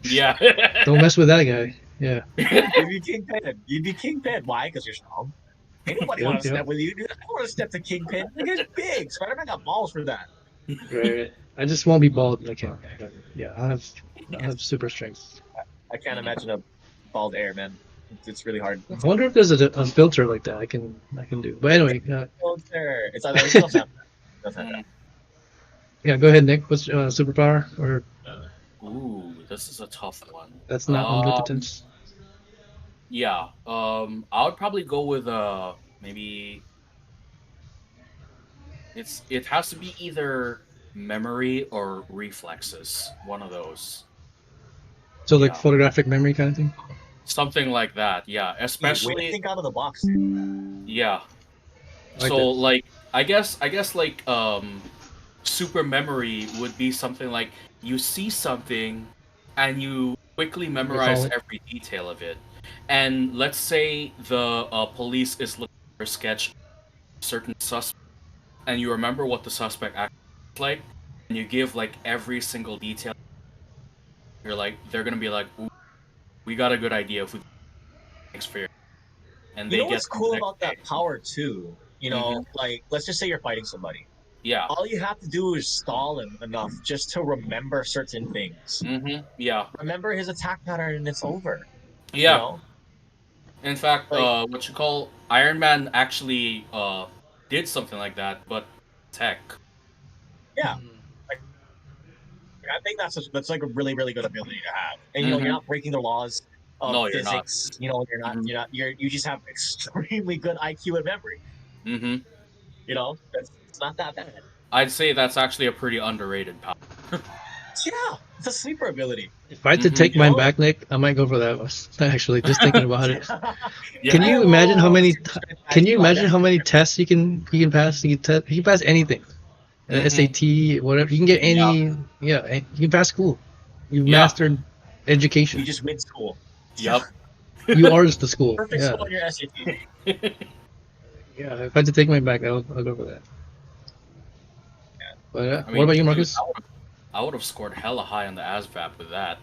S4: Yeah.
S1: Don't mess with that guy. Yeah.
S2: You'd be kingpin. You'd be kingpin. Why? Because you're strong. Ain't nobody want to
S1: Yep.
S2: step with you, dude. I don't want to step to kingpin. Like, it's big. Spider-Man got balls for that.
S1: Right. I just won't be bald. I can't. But yeah, I'll have super strength.
S2: I can't imagine a bald airman. It's really hard.
S1: I wonder if there's a filter like that I can do. But anyway,
S2: Oh, there. It's either no Snapchat. No Snapchat.
S4: Mm.
S1: yeah, go ahead, Nick. What's superpower? Or
S4: Ooh, this is a tough one.
S1: that's not omnipotence.
S4: Yeah. I would probably go with maybe it has to be either memory or reflexes. One of those.
S1: So like
S4: Yeah.
S1: photographic memory kind of thing.
S4: Something like that. Yeah.
S2: Hey, way to
S4: Especially
S2: think out of the box.
S4: yeah.
S1: I like
S4: So
S1: that.
S4: like I guess like super memory would be something like you see something and you quickly
S1: Recall
S4: memorize
S1: it.
S4: every detail of it. And let's say the police is looking for a sketch of a certain suspect and you remember what the suspect actually looks like and you give like every single detail. You're like they're gonna be like, "Ooh, we got a good idea if we experience," and
S2: You
S4: they
S2: know
S4: get
S2: what's
S4: them the
S2: cool
S4: next
S2: about that
S4: day.
S2: power too? You
S4: Hmm.
S2: know, like let's just say you're fighting somebody.
S4: Yeah.
S2: All you have to do is stall him enough just to remember certain things.
S4: Yeah.
S2: Remember his attack pattern and it's over. You
S4: Yeah.
S2: know?
S4: In fact,
S2: Like,
S4: what you call Iron Man actually did something like that, but tech.
S2: yeah. Like, I think that's like a really, really good ability to have. And you know, you're
S4: Hmm.
S2: not breaking the laws of
S4: No, you're not.
S2: physics. You know,
S4: Hmm.
S2: you just have extremely good IQ and memory.
S4: Hmm.
S2: You know? It's not that bad.
S4: I'd say that's actually a pretty underrated power.
S2: Yeah, it's a sleeper ability.
S1: If I had to
S4: Hmm.
S1: take
S2: You
S1: mine
S2: know?
S1: back, Nick, I might go for that one. Actually, just thinking about it.
S4: Yeah.
S1: Can
S2: I
S1: you
S2: have
S1: imagine how many?
S2: super strength
S1: Can you
S2: IQ on
S1: imagine
S2: deck.
S1: how many tests you can pass? You can pass anything.
S4: Hmm.
S1: SAT, whatever. You can get
S4: Yeah.
S1: any. Yeah, you can pass school. You've
S4: Yeah.
S1: mastered
S2: You
S1: education.
S2: just win school. Yeah.
S4: Yep.
S1: You are the school.
S2: Perfect
S1: Yeah,
S2: score on your SAT.
S1: yeah. If I had to take mine back, I'll go for that. But
S4: I
S1: what
S4: mean,
S1: about you,
S4: shoot,
S1: Marcus?
S4: I would have scored hella high on the ASVAB with that.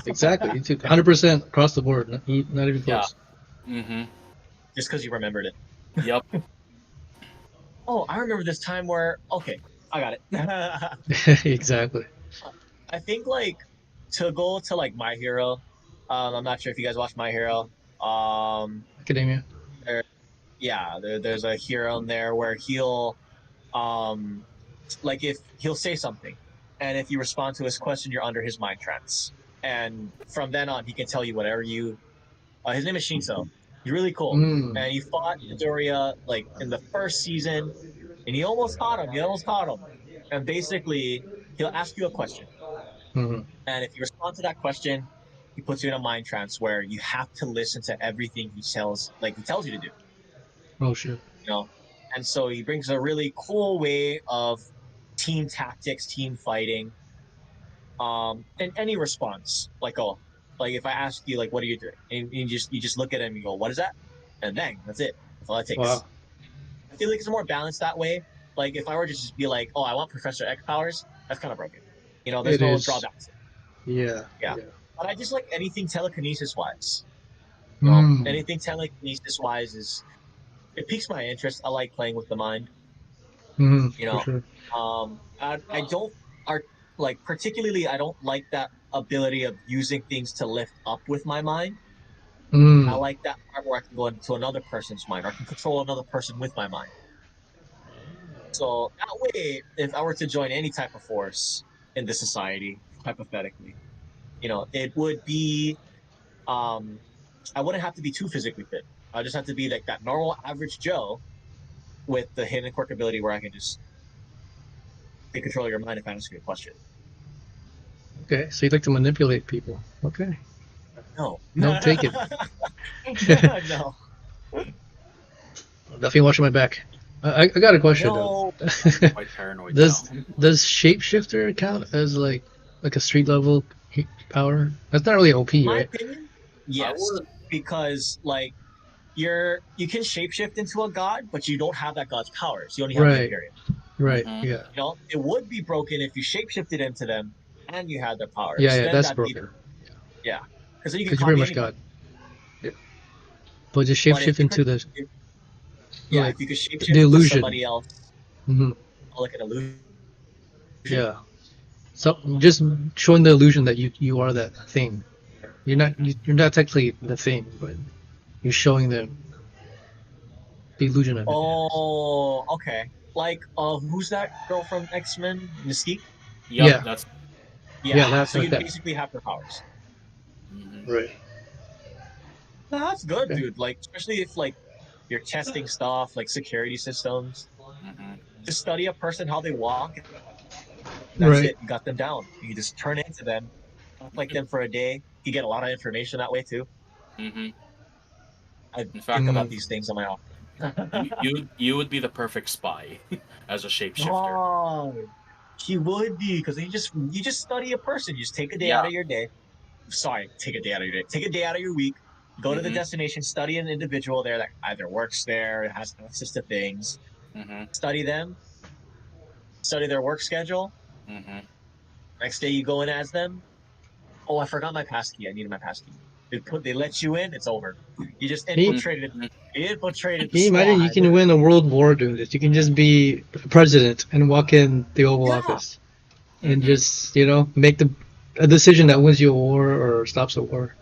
S1: Exactly. You took 100% across the board. Not even
S4: Yeah.
S1: close.
S4: Hmm.
S2: Just because you remembered it.
S4: Yep.
S2: Oh, I remember this time where okay, I got it.
S1: Exactly.
S2: I think like to go to like My Hero. I'm not sure if you guys watch My Hero. Um,
S1: Academia.
S2: there, yeah, there's a hero in there where he'll like if he'll say something, and if you respond to his question, you're under his mind trance, and from then on, he can tell you whatever you. His name is Shinso. He's really cool,
S1: Mm.
S2: and he fought Midoriya like in the first season, and he almost caught him. He almost caught him, and basically, he'll ask you a question,
S1: Hmm.
S2: and if you respond to that question, he puts you in a mind trance where you have to listen to everything he tells you to do.
S1: Oh shit.
S2: You know, and so he brings a really cool way of team tactics, team fighting, and any response like, oh, like if I ask you like what are you doing, and you just look at him and you go, what is that, and bang, that's it. That's all it takes.
S1: Wow.
S2: I feel like it's more balanced that way. Like if I were to just be like, oh, I want Professor X powers, that's kind of broken. There's
S1: It
S2: no
S1: is.
S2: drawbacks.
S1: Yeah.
S2: Yeah,
S1: Yeah.
S2: but I just like anything telekinesis wise.
S1: Mm.
S2: Anything telekinesis wise is it piques my interest. I like playing with the mind.
S1: Mm.
S2: You
S1: For
S2: know,
S1: sure.
S2: I don't are like particularly I don't like that ability of using things to lift up with my mind. I
S1: Mm.
S2: like that part where I can go into another person's mind or I can control another person with my mind. So that way, if I were to join any type of force in this society, hypothetically, it would be um I wouldn't have to be too physically fit. I just have to be like that normal average Joe with the hidden quirk ability where I can just take control of your mind if I ask you a question.
S1: Okay. So you like to manipulate people. Okay.
S2: No.
S1: No, take it.
S2: No.
S1: Definitely watching my back. I got a question though.
S2: No.
S4: Quite paranoid now.
S1: Does shapeshifter count as like a street level power? That's not really OP,
S2: My
S1: right?
S2: opinion,
S4: I
S2: yes.
S4: would.
S2: Because like you can shapeshift into a god, but you don't have that god's powers. You only have the
S1: Right.
S2: Imperium.
S1: Right.
S4: Hmm.
S1: Yeah.
S2: It would be broken if you shapeshifted into them and you had their
S1: Yeah.
S2: powers.
S1: Yeah.
S2: Then
S1: That's
S2: that'd be
S1: broken.
S2: yeah. Because then you can
S1: Because you're pretty
S2: copy
S1: much
S2: anybody.
S1: God. Yeah. But just
S2: But if
S1: shapeshift
S2: you could
S1: into the
S2: if, yeah,
S1: like
S2: if you could
S1: the
S2: shapeshift into
S1: illusion.
S2: somebody else,
S1: Hmm.
S2: like an illusion.
S1: Yeah. So just showing the illusion that you are that thing. You're not technically the thing, but you're showing them the illusion of it.
S2: Oh, okay. Like who's that girl from X-Men? Mystique?
S4: Yep,
S1: Yeah.
S4: that's.
S1: Yeah.
S2: Yeah.
S1: That
S2: So
S1: like
S2: you'd
S1: that.
S2: basically have their powers.
S4: Hmm.
S1: Right.
S2: That's good,
S1: Okay.
S2: dude. Like, especially if like you're testing stuff like security systems.
S4: Hmm.
S2: Just study a person how they walk. That's
S1: Right.
S2: it. You got them down. You just turn into them, act like them for a day. You get a lot of information that way too.
S4: Hmm.
S2: I
S4: In fact,
S2: think about
S1: Mm.
S2: these things on my own.
S4: you would be the perfect spy as a shapeshifter.
S2: Oh, he would be because you just study a person. You just take a day out
S4: Yeah.
S2: of your day. Sorry, take a day out of your day. Take a day out of your week. Go to the
S4: Hmm.
S2: destination. Study an individual there that either works there, has access to things.
S4: Hmm.
S2: Study them. Study their work schedule.
S4: Hmm.
S2: Next day you go in as them. Oh, I forgot my passkey. I needed my passkey. They let you in. It's over. You just
S1: Can
S2: infiltrated. You infiltrated the
S1: you imagine you
S2: squad.
S1: can win a world war doing this? You can just be president and walk in the Oval
S2: Yeah.
S1: Office and
S4: Hmm.
S1: just make a decision that wins you a war or stops a war.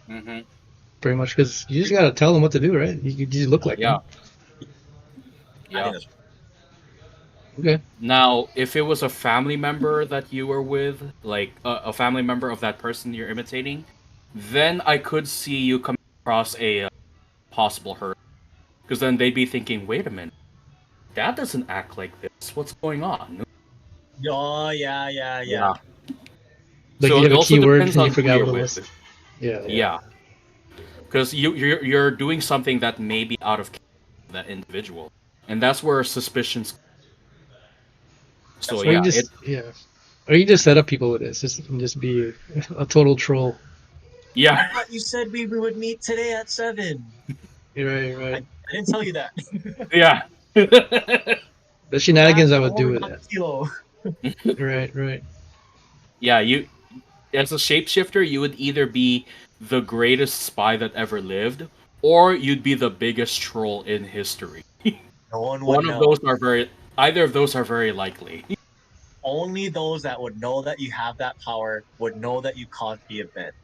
S4: Hmm.
S1: Pretty much because you just gotta tell them what to do, right? You just look like
S4: Yeah.
S1: them.
S2: I
S4: Yeah.
S2: think that's
S1: Okay.
S4: Now, if it was a family member that you were with, like a family member of that person you're imitating, then I could see you coming across a possible hurdle. Because then they'd be thinking, wait a minute, dad doesn't act like this. What's going on?
S2: Oh yeah, yeah, yeah.
S4: Yeah.
S1: Like you
S4: So
S1: have
S4: it
S1: a
S4: also
S1: keyword
S4: depends
S1: and you
S4: on who
S1: forgot
S4: you're
S1: what it
S4: with.
S1: was. Yeah, yeah.
S4: Yeah. Because you're doing something that may be out of that individual. And that's where suspicions. So
S2: That's
S1: Or you
S2: right.
S4: yeah,
S1: just or you just set up people with this. Just be a total troll.
S2: I
S4: yeah.
S2: thought you said we would meet today at 7.
S1: You're right, you're
S2: I,
S1: right.
S2: I didn't tell you that.
S4: Yeah.
S1: The shenanigans
S2: That's
S1: I
S2: the
S1: would do
S2: whole
S1: with
S2: not
S1: it.
S2: kilo.
S1: Right, right.
S4: Yeah, you as a shapeshifter, you would either be the greatest spy that ever lived, or you'd be the biggest troll in history.
S2: No one would
S4: One of
S2: know.
S4: those are very Either of those are very likely.
S2: Only those that would know that you have that power would know that you caused the event.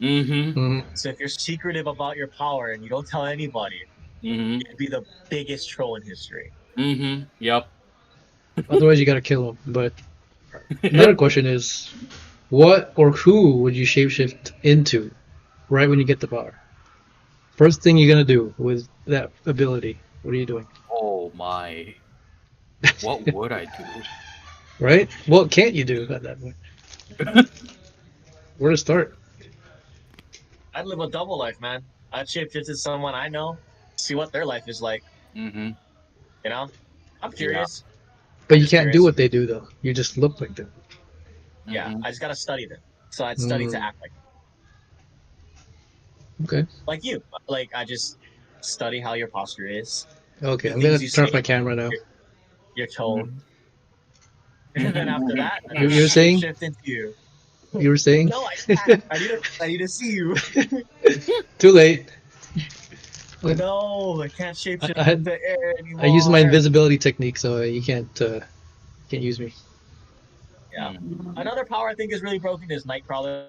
S4: Mm-hmm.
S1: Mm-hmm.
S2: So if you're secretive about your power and you don't tell anybody,
S4: Mm-hmm.
S2: you'd be the biggest troll in history.
S4: Mm-hmm. Yep.
S1: Otherwise, you gotta kill him. But another question is, what or who would you shapeshift into right when you get the power? First thing you're gonna do with that ability. What are you doing?
S4: Oh my. What would I do?
S1: Right? What can't you do at that point? Where to start?
S2: I'd live a double life, man. I'd shift into someone I know, see what their life is like.
S4: Mm-hmm.
S2: You know, I'm
S4: Yeah.
S2: curious.
S1: But
S2: I'm
S1: you
S2: just
S1: can't do
S2: curious.
S1: what they do though. You just look like them.
S2: Yeah,
S4: Mm-hmm.
S2: I just gotta study them. So I'd study to
S1: Mm,
S2: act
S1: okay.
S2: like you. Like I just study how your posture is,
S1: Okay.
S2: the
S1: I'm gonna
S2: things you
S1: turn off my
S2: say,
S1: camera now.
S2: your, your tone, and then after
S4: Mm-hmm.
S2: that, I
S1: You
S2: just
S1: were
S2: shape
S1: saying?
S2: shift into you.
S1: You were saying?
S2: No, I can't. I need to see you.
S1: Too late.
S2: No, I can't shape
S1: I,
S2: shift
S1: I
S2: into air
S1: I use my
S2: anymore.
S1: invisibility technique, so you can't use me.
S2: Yeah. Another power I think is really broken is night crawlers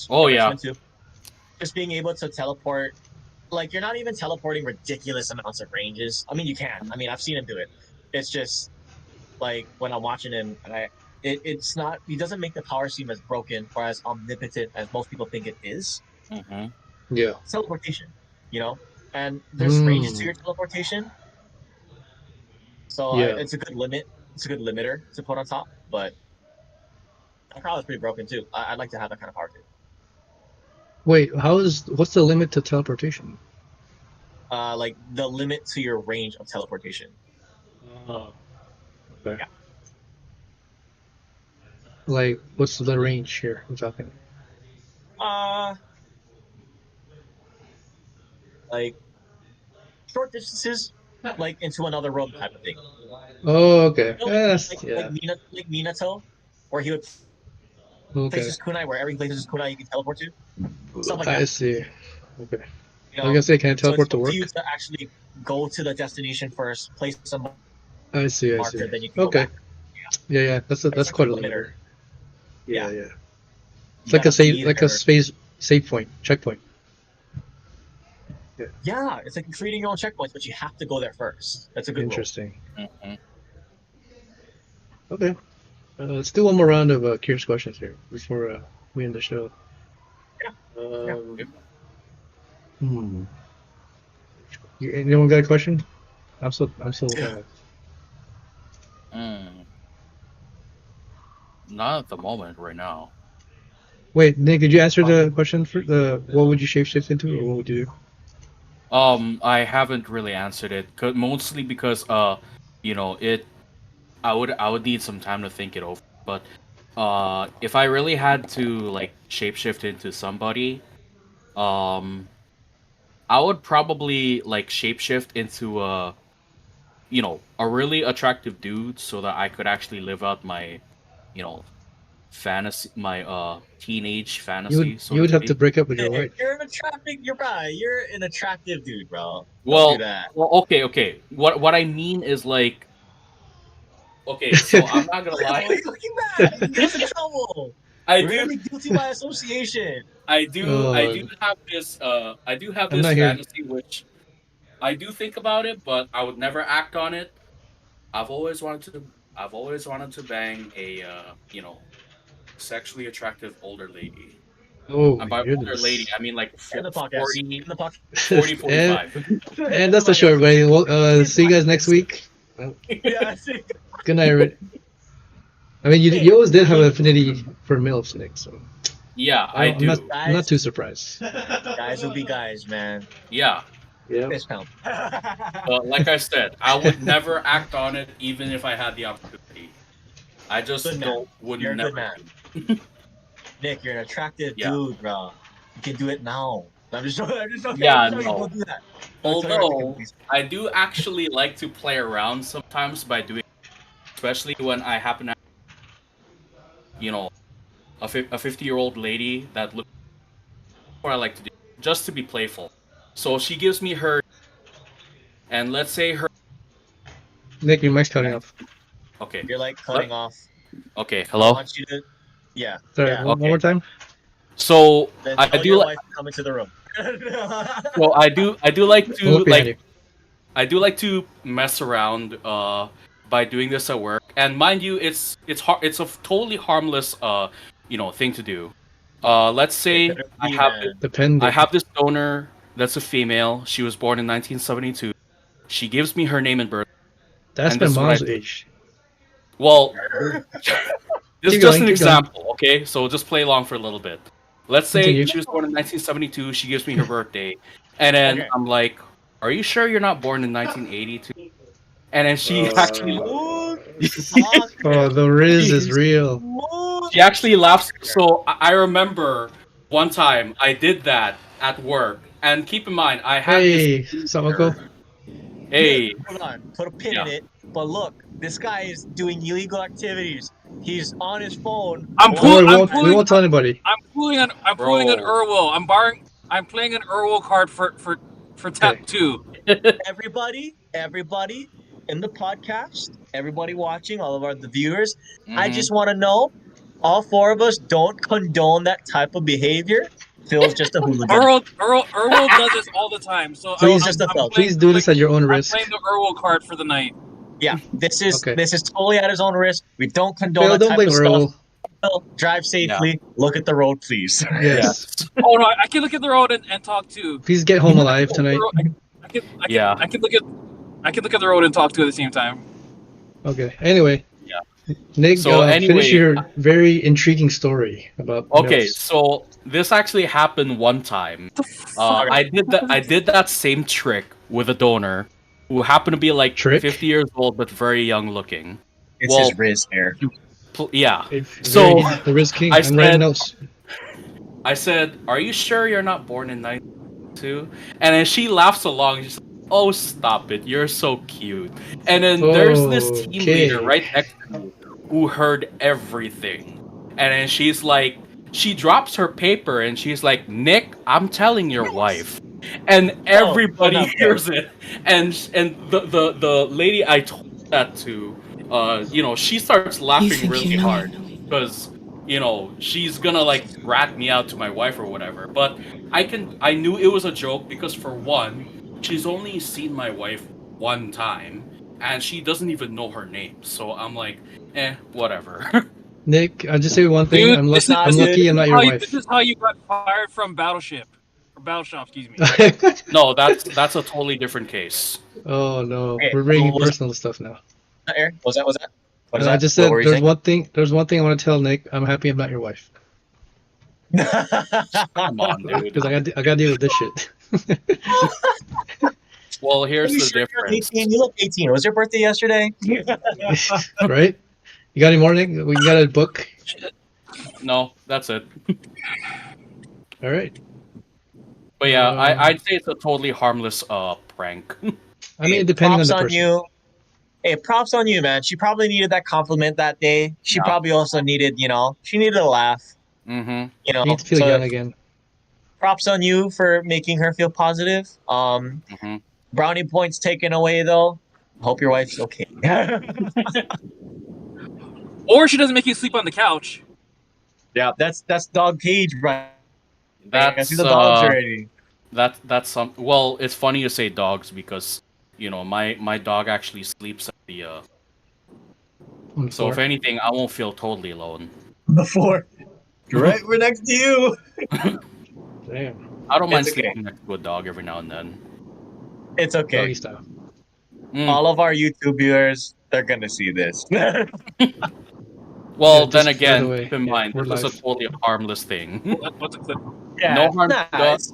S4: Oh
S2: from
S4: yeah.
S2: X-Men 2. Just being able to teleport. Like you're not even teleporting ridiculous amounts of ranges. I mean, you can. I mean, I've seen him do it. It's just like when I'm watching him, and it's not. He doesn't make the power seem as broken or as omnipotent as most people think it is.
S4: Mm-hmm.
S1: Yeah.
S2: It's teleportation, you know, and there's ranges to
S1: Hmm.
S2: your teleportation, so
S1: Yeah.
S2: it's a good limit. It's a good limiter to put on top, but that power is pretty broken too. I'd like to have that kind of power too.
S1: Wait, what's the limit to teleportation?
S2: Like the limit to your range of teleportation.
S1: Oh, okay.
S2: Yeah.
S1: Like, what's the range here we're talking?
S2: Uh, like short distances, like into another room type of thing.
S1: Oh, okay.
S2: You know,
S1: Yes, yeah.
S2: like Minato, where he would place
S1: Okay.
S2: his kunai wherever he places his kunai, you can teleport to stuff like
S1: I
S2: that.
S1: see. Okay.
S2: You
S1: I was
S2: know,
S1: gonna say, can I
S2: so it's
S1: teleport to
S2: up to you
S1: work?
S2: to actually go to the destination first, place some
S1: I see, I
S2: marker,
S1: see.
S2: then you can go
S1: Okay.
S2: back.
S1: Yeah, yeah.
S2: It's
S1: That's
S2: like a
S1: quite a
S2: limiter.
S1: limiter.
S2: Yeah,
S1: Yeah, yeah. It's
S2: you gotta be
S1: like a
S2: there.
S1: space save point, checkpoint. Yeah.
S2: Yeah, it's like creating your own checkpoints, but you have to go there first. That's a good rule.
S1: Interesting.
S4: Mm-hmm.
S1: Okay. Let's do one more round of curious questions here before we end the show.
S2: Yeah, yeah.
S1: Um, hmm. Anyone got a question? I'm still.
S4: Mm. Not at the moment, right now.
S1: Wait, Nick, did you answer the question for the what would you shapeshift into, or what would you do?
S4: I haven't really answered it, mostly because you know, it. I would need some time to think it over. But if I really had to like shapeshift into somebody, um, I would probably like shapeshift into a really attractive dude so that I could actually live out my, you know, fantasy, my teenage fantasy, so
S1: You
S4: to
S1: would have to
S4: speak.
S1: break up with your
S2: Nick,
S1: wife.
S2: you're an attractive. You're right. You're an attractive dude, bro. Don't do
S4: Well,
S2: that.
S4: okay, okay. What I mean is like, okay, so I'm not gonna
S2: Why
S4: lie.
S2: are you looking back? You can get us in trouble.
S4: I
S2: We're
S4: do
S2: gonna be guilty by association.
S1: Uh,
S4: I do have
S1: I'm
S4: this
S1: not here.
S4: fantasy which I do think about it, but I would never act on it. I've always wanted to I've always wanted to bang a sexually attractive older lady.
S1: Oh
S4: And
S1: my
S4: by older lady,
S1: goodness.
S4: I mean like
S2: End the podcast.
S4: 40,
S2: End the podcast.
S4: 40,
S1: and
S4: 45.
S1: and
S2: End the
S1: that's the show,
S2: podcast.
S1: everybody. Well,
S2: End the
S1: see you guys next
S2: podcast.
S1: week. Well,
S2: Yeah. See.
S1: good night, everybody. I mean, you
S2: Hey,
S1: always did have an
S2: look,
S1: affinity for MILFs, Nick. So
S4: Yeah, I do.
S1: I'm not
S2: guys.
S1: too surprised.
S2: Guys will be guys, man.
S4: Yeah.
S1: Yeah.
S2: Fist pump.
S4: But like I said, I would never act on it even if I had the opportunity. I just
S2: Good man.
S4: don't would
S2: You're a good
S4: never
S2: man.
S4: do.
S2: Nick, you're an attractive
S4: Yeah.
S2: dude, bro. You can do it now. I'm just joking. I'm just joking.
S4: Yeah,
S2: I'm just joking.
S4: no.
S2: Don't do that. Don't tell your
S4: Although
S2: please.
S4: I do actually like to play around sometimes by doing, especially when I happen to, you know, a 50-year-old lady that looks. What I like to do just to be playful. So she gives me her, and let's say her.
S1: Nick, your mic's cutting off.
S4: Okay.
S2: You're like cutting off.
S4: Okay.
S2: I
S4: Hello.
S2: want you to. Yeah.
S1: Sorry,
S2: Yeah.
S1: one more
S4: Okay.
S1: time.
S4: So
S2: Then
S4: I
S2: tell
S4: do
S2: your
S4: like.
S2: wife to come into the room.
S4: I do like
S1: I'll
S4: to
S1: look behind you.
S4: I do like to mess around by doing this at work, and mind you, it's a totally harmless thing to do. Let's
S2: It
S4: say
S2: could be, man.
S4: I
S1: Depending.
S4: have this donor that's a female. She was born in 1972. She gives me her name and birth,
S1: That's
S4: and
S1: my
S4: this is what I
S1: mom's
S4: do.
S1: age.
S4: Well, this is
S1: Keep
S4: just
S1: going,
S4: an
S1: keep going.
S4: example, okay? So just play along for a little bit. Let's say
S1: Continue.
S4: she was born in 1972. She gives me her birthday, and then
S2: Okay.
S4: I'm like, "Are you sure you're not born in 1982?" And then she actually
S2: Fuck.
S1: Oh, the Riz is
S4: she,
S1: real.
S4: she actually laughs. So I remember one time I did that at work, and keep in mind I had this
S1: Hey, Samako.
S4: here. Hey,
S2: Hold on. Put a pin
S4: yeah.
S2: in it. But look, this guy is doing illegal activities. He's on his phone.
S6: I'm
S1: Don't worry,
S6: pull,
S1: we
S6: I'm
S1: won't, we
S6: pulling,
S1: won't tell anybody.
S6: I'm pulling an
S4: Bro.
S6: Urwil. I'm playing an Urwil card for
S1: Okay.
S6: tap 2.
S2: Everybody in the podcast, everybody watching, all of the viewers, I
S4: Mhm.
S2: just want to know, all four of us don't condone that type of behavior. Phil's just a hooligan.
S6: Urwil does this all the time. So
S1: Please,
S2: just a thug.
S1: please do this at your own
S6: I'm
S1: risk.
S6: playing the Urwil card for the night.
S2: Yeah, this is
S1: Okay.
S2: totally at his own risk. We don't condone
S1: Phil,
S2: that
S1: don't
S2: type
S1: blame
S2: of stuff.
S1: Earl.
S2: Phil, drive safely. Look at the road, please.
S1: Yes.
S6: Oh no, I can look at the road and talk too.
S1: Please get home alive tonight.
S4: Yeah.
S6: I can look at the road and talk to at the same time.
S1: Okay. Anyway.
S4: Yeah.
S1: Nick,
S4: So
S1: finish
S4: anyway-
S1: your very intriguing story about.
S4: Okay,
S1: Nels.
S4: so this actually happened one time. I did that same trick with a donor who happened to be like
S1: Trick?
S4: 50 years old but very young looking.
S2: It's
S4: Well,
S2: his Riz hair.
S4: Yeah.
S1: If-
S4: So,
S1: he's the Riz King.
S4: I
S1: I'm writing
S4: said-
S1: notes.
S4: I said, "Are you sure you're not born in 92?" And then she laughs along. She's like, "Oh, stop it! You're so cute." And then there's this team
S1: Okay.
S4: leader right next to me who heard everything. And then she's like, she drops her paper and she's like, "Nick, I'm telling your wife." And everybody
S2: okay.
S4: hears it. And the lady I told that to, she starts laughing really hard because she's gonna like rat me out to my wife or whatever. But I knew it was a joke because for one, she's only seen my wife one time and she doesn't even know her name. So I'm like, whatever.
S1: Nick, I'll just say one thing.
S6: Dude,
S1: I'm
S6: this
S1: lucky.
S2: is-
S1: I'm lucky I'm not your
S6: This
S1: wife.
S6: is how you got fired from Battleship. Or Battleshop, excuse me.
S4: No, that's a totally different case.
S1: Oh no,
S2: Okay,
S1: we're bringing
S2: what was-
S1: personal stuff now.
S2: Eric, was that? What is
S1: I
S2: that?
S1: just said
S2: What were you
S1: there's
S2: saying?
S1: one thing. There's one thing I want to tell Nick. I'm happy I'm not your wife
S4: Come on, dude.
S1: because I got to deal with this shit.
S4: Well, here's
S2: Are you
S4: the
S2: sure you're
S4: difference.
S2: 18? You look 18. Was your birthday yesterday?
S1: Right? You got any more, Nick? We got a book.
S4: No, that's it.
S1: All right.
S4: But yeah,
S1: Um,
S4: I'd say it's a totally harmless prank.
S1: I mean, depending on
S2: props
S1: the
S2: on
S1: person.
S2: you. Hey, props on you, man. She probably needed that compliment that day. She
S4: Yeah.
S2: probably also needed, she needed a laugh.
S4: Mm-hmm.
S2: You know,
S1: I need to feel
S2: so
S1: young again.
S2: props on you for making her feel positive.
S4: Mm-hmm.
S2: Brownie points taken away though. Hope your wife's okay.
S6: Or she doesn't make you sleep on the couch.
S2: Yeah, that's dog cage, right? I
S4: That's
S2: see the dogs already.
S4: that's some. Well, it's funny you say dogs because my dog actually sleeps at the.
S1: On the
S4: So if
S1: floor.
S4: anything, I won't feel totally alone.
S2: Before, right, we're next to you.
S1: Damn.
S4: I don't mind
S2: It's okay.
S4: sleeping next to a dog every now and then.
S2: It's okay.
S1: Doggy style.
S4: Mm.
S2: All of our YouTube viewers, they're gonna see this.
S4: Well,
S1: Yeah,
S4: then
S1: just by
S4: again,
S1: the way,
S4: keep in
S1: yeah,
S4: mind,
S1: we're
S4: this is a
S1: live.
S4: totally harmless thing.
S6: What's a clip?
S2: Yeah,
S4: No harm
S2: nah,
S4: done.
S2: it's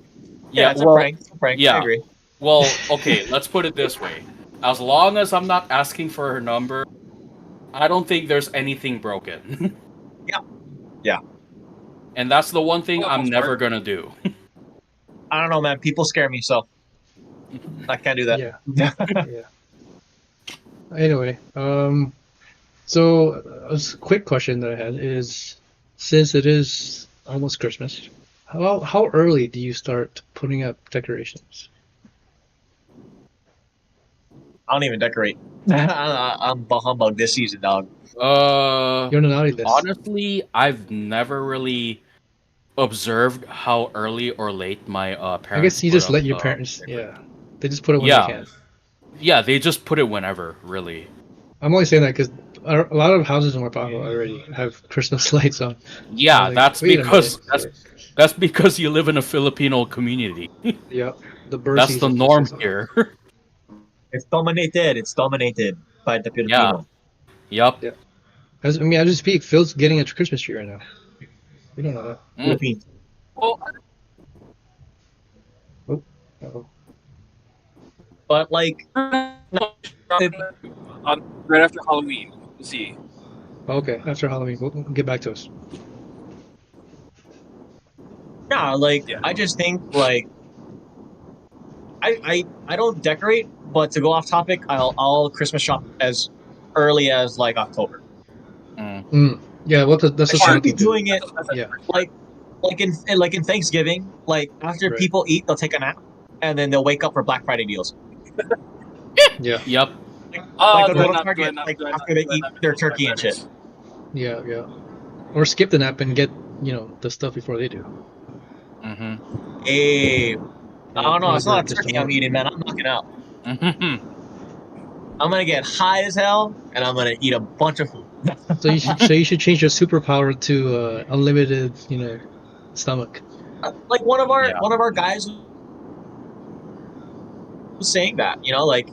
S2: a prank. It's a prank.
S4: yeah.
S2: I agree.
S4: Well, okay, let's put it this way. As long as I'm not asking for her number, I don't think there's anything broken.
S2: Yeah. Yeah.
S4: And that's the one thing
S6: Well,
S4: I'm
S6: most
S4: never
S6: part.
S4: gonna do.
S2: I don't know, man. People scare me, so I can't do that.
S1: Yeah. Yeah. Anyway, so a quick question that I had is, since it is almost Christmas, how early do you start putting up decorations?
S2: I don't even decorate. I'm bah humbug this season, dog.
S1: You're on a naughty list.
S4: Honestly, I've never really observed how early or late my parents.
S1: I guess you
S4: put
S1: just
S4: up,
S1: let your parents. Yeah, they just put it when
S4: yeah.
S1: they can.
S4: Yeah, they just put it whenever, really.
S1: I'm only saying that because a lot of houses in Wapago already have Christmas lights on.
S4: Yeah,
S1: Like,
S4: that's
S1: wait a
S4: because
S1: minute.
S4: that's because you live in a Filipino community.
S1: Yeah, the bird
S4: That's the
S1: season
S4: norm
S1: kicks off.
S4: here.
S2: It's dominated. It's dominated by the
S4: Yeah.
S2: Filipino.
S4: Yup.
S1: Yeah. As I just speak, Phil's getting a Christmas tree right now. You don't know that.
S4: Mm.
S2: Philippines.
S6: Well,
S1: Oh. Uh-oh.
S2: But like,
S6: on right after Halloween, we'll see.
S1: Okay, after Halloween, we'll get back to us.
S2: yeah, like
S6: Yeah.
S2: I just think like I don't decorate, but to go off topic, I'll Christmas shop as early as like October.
S1: Yeah, that's
S2: I
S1: what
S2: should be
S1: Jonathan do.
S2: doing it
S1: Yeah,
S2: like in Thanksgiving. Like after
S1: right.
S2: people eat, they'll take a nap, and then they'll wake up for Black Friday deals.
S1: Yeah,
S4: Yup.
S2: Like they'll
S6: Do I
S2: go to
S6: not? Do I
S2: Target
S6: not?
S2: like
S6: Do I not?
S2: after they
S6: Do I
S2: eat
S6: not
S2: their
S6: miss those
S2: turkey and shit.
S6: Fridays?
S1: yeah. Or skip the nap and get the stuff before they do.
S4: Mm-hmm.
S2: Hey, I don't know. It's not a
S1: Just
S2: turkey I'm eating, man. I'm knocking out.
S4: Mm-hmm.
S2: I'm gonna get high as hell, and I'm gonna eat a bunch of food.
S1: So you should change your superpower to unlimited, stomach.
S2: Like one of our
S4: Yeah.
S2: guys was saying that, like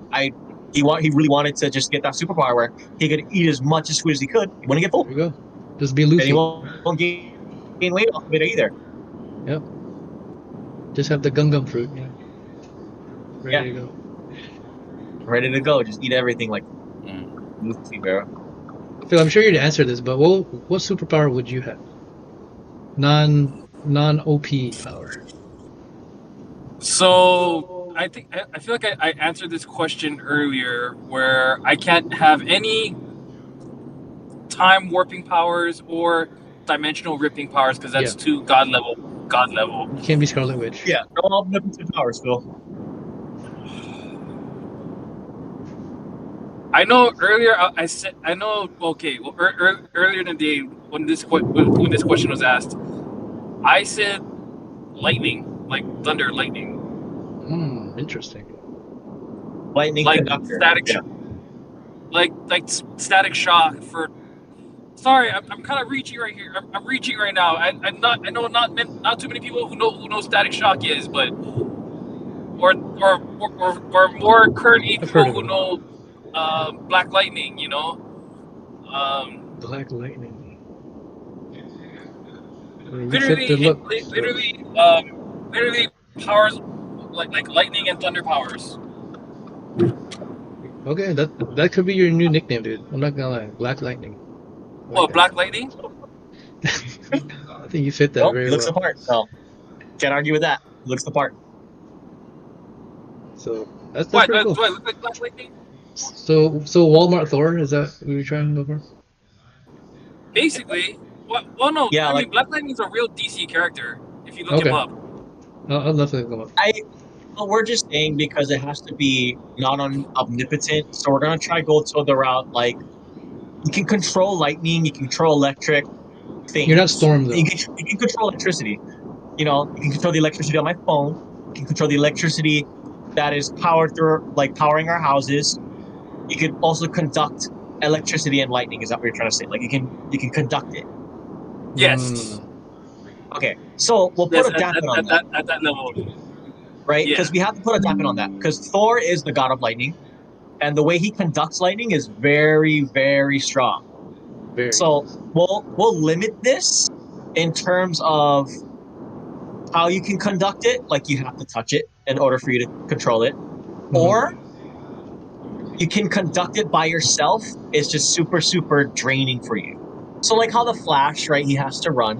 S2: he really wanted to just get that superpower where he could eat as much as food as he could. He wouldn't get full,
S1: There you go. Just be
S2: and he
S1: Luffy.
S2: won't gain weight off of it either.
S1: Yep. Just have the gum fruit. Yeah. Ready to go.
S2: Ready to go. Just eat everything like
S4: Mm.
S2: Luffy, bro.
S1: Phil, I'm sure you'd answer this, but what superpower would you have? Non OP power.
S6: So I think I feel like I answered this question earlier, where I can't have any time warping powers or dimensional ripping powers because that's too god level. God level.
S1: You can't be Scarlet Witch.
S2: Yeah, no omnipotent powers, Phil.
S6: I know earlier I said I know. Okay, well earlier in the day when this question was asked, I said lightning, like thunder, lightning,
S1: Interesting.
S2: Lightning
S6: like
S2: conductor.
S6: static,
S2: Yeah.
S6: like static shock for. Sorry, I'm kind of reaching right here. I'm reaching right now. I'm not. I know not too many people who know static shock is, but or more currently
S1: I've heard
S6: people
S1: of
S6: who
S1: it.
S6: know Black Lightning.
S1: Black Lightning.
S6: Literally powers like lightning and thunder powers.
S1: Okay, that could be your new nickname, dude. I'm not gonna lie. Black Lightning.
S6: Oh, Black Lightning.
S1: I think you fit that
S2: Well,
S1: very
S2: he looks
S1: well.
S2: the part, so can't argue with that. He looks the part.
S1: So that's
S6: Why
S1: pretty
S6: do
S1: cool.
S6: I look like Black Lightning?
S1: So Walmart Thor, is that what you're trying to go for?
S6: Basically, well, no.
S2: Yeah,
S6: I
S2: like-
S6: mean, Black Lightning's a real DC character. If you look
S1: Okay.
S6: him up.
S1: I'll definitely come up.
S2: Well, we're just saying because it has to be not omnipotent, so we're gonna try to go to the route like you can control lightning, you can control electric things.
S1: You're not Storm, though.
S2: You can control electricity. You can control the electricity on my phone. You can control the electricity that is powered through, like powering our houses. You can also conduct electricity and lightning. Is that what you're trying to say? Like you can conduct it.
S6: Yes.
S2: Okay, so we'll put
S6: Yes,
S2: a dampen on that,
S6: at that level.
S2: right?
S6: Yeah.
S2: Because we have to put a dampen on that. Because Thor is the god of lightning, and the way he conducts lightning is very, very strong.
S1: Very.
S2: So we'll limit this in terms of how you can conduct it. Like you have to touch it in order for you to control it, or you can conduct it by yourself. It's just super, super draining for you. So like how the Flash, right? He has to run,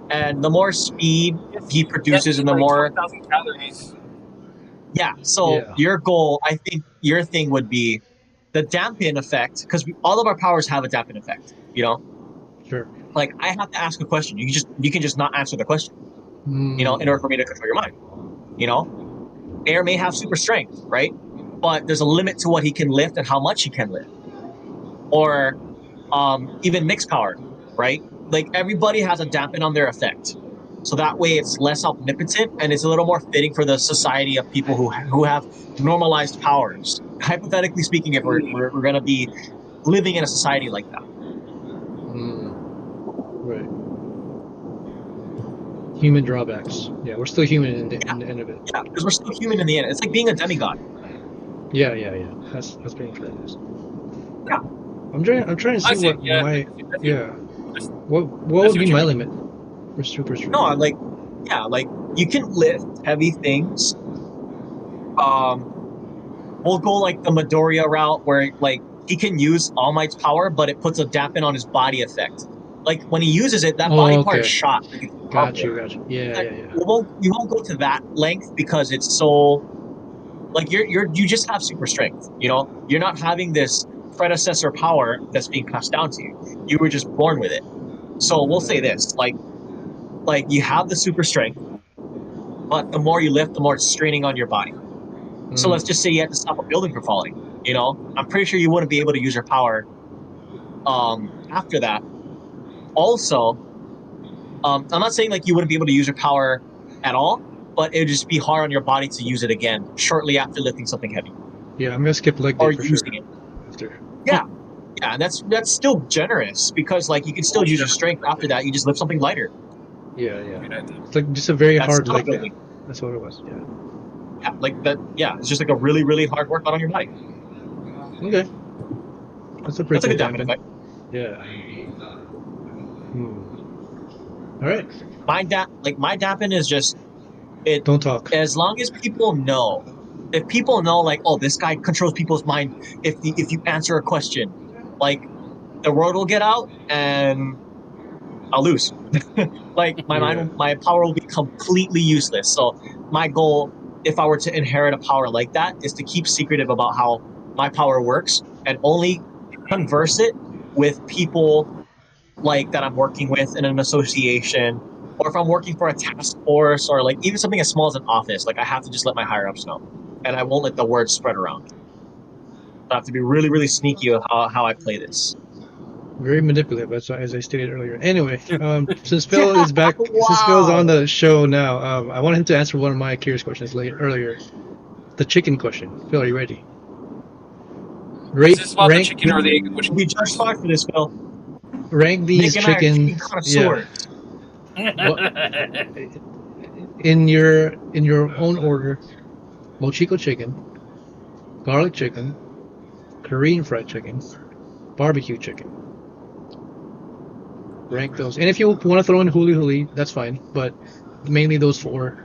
S2: and the more speed he produces, and the
S6: like
S2: more
S6: 20,000 calories.
S2: yeah. So
S1: Yeah.
S2: your goal, I think, your thing would be the dampen effect, because all of our powers have a dampen effect.
S1: Sure.
S2: Like I have to ask a question. You can just not answer the question. In order for me to control your mind. Air may have super strength, right? But there's a limit to what he can lift and how much he can lift. Or even mixed power, right? Like everybody has a dampen on their effect. so that way it's less omnipotent and it's a little more fitting for the society of people who have normalized powers. Hypothetically speaking, if we're going to be living in a society like that.
S1: Right. Human drawbacks. Yeah, we're still human in the end of it.
S2: Yeah, because we're still human in the end. It's like being a demigod.
S1: Yeah. That's being fair.
S2: Yeah.
S1: I'm trying to see what my what would be my limit for super strength.
S2: No, like you can lift heavy things. We'll go like the Midoriya route where like he can use All Might's power, but it puts a dampen on his body effect. Like when he uses it, that body part is shot. Like
S1: Got you. Yeah.
S2: You won't go to that length because it's so like you just have super strength. You know, you're not having this predecessor power that's being passed down to you. You were just born with it. So we'll say this, like you have the super strength, but the more you lift, the more it's straining on your body. So let's just say you had to stop a building from falling. You know, I'm pretty sure you wouldn't be able to use your power after that. Also, I'm not saying like you wouldn't be able to use your power at all, but it would just be hard on your body to use it again shortly after lifting something heavy.
S1: Yeah, I'm gonna skip leg day
S2: or
S1: for
S2: using
S1: sure.
S2: it.
S1: After.
S2: Yeah, and that's still generous because like you can still use your strength after that. You just lift something lighter.
S1: Yeah. It's like just a very hard leg day.
S2: building.
S1: That's what it was. Yeah.
S2: Yeah, like that. Yeah, it's just like a really, really hard workout on your body.
S1: Okay. That's a pretty
S2: good
S1: cool
S2: damage effect.
S1: Yeah. All right.
S2: My dampen is just it.
S1: Don't talk.
S2: As long as people know, if people know, like, oh, this guy controls people's mind. If you answer a question, like, the word will get out and I'll lose. Like my power will be completely useless. So my goal, if I were to inherit a power like that, is to keep secretive about how my power works and only converse it with people like that I'm working with in an association, or if I'm working for a task force, or like even something as small as an office. Like I have to just let my higher ups know, and I won't let the word spread around. I have to be really, really sneaky with how I play this.
S1: Very manipulative, as I stated earlier. Anyway, since Phil is back, since Phil is on the show now, I wanted him to answer one of my curious questions earlier. The chicken question. Phil, are you ready?
S6: Is this about the chicken or the egg? Which
S2: we just talked for this, Phil.
S1: Rank these chicken. Yeah. In your own order: Mochiko chicken, garlic chicken, Korean fried chicken, barbecue chicken. Rank those, and if you want to throw in huli huli, that's fine. But mainly those four.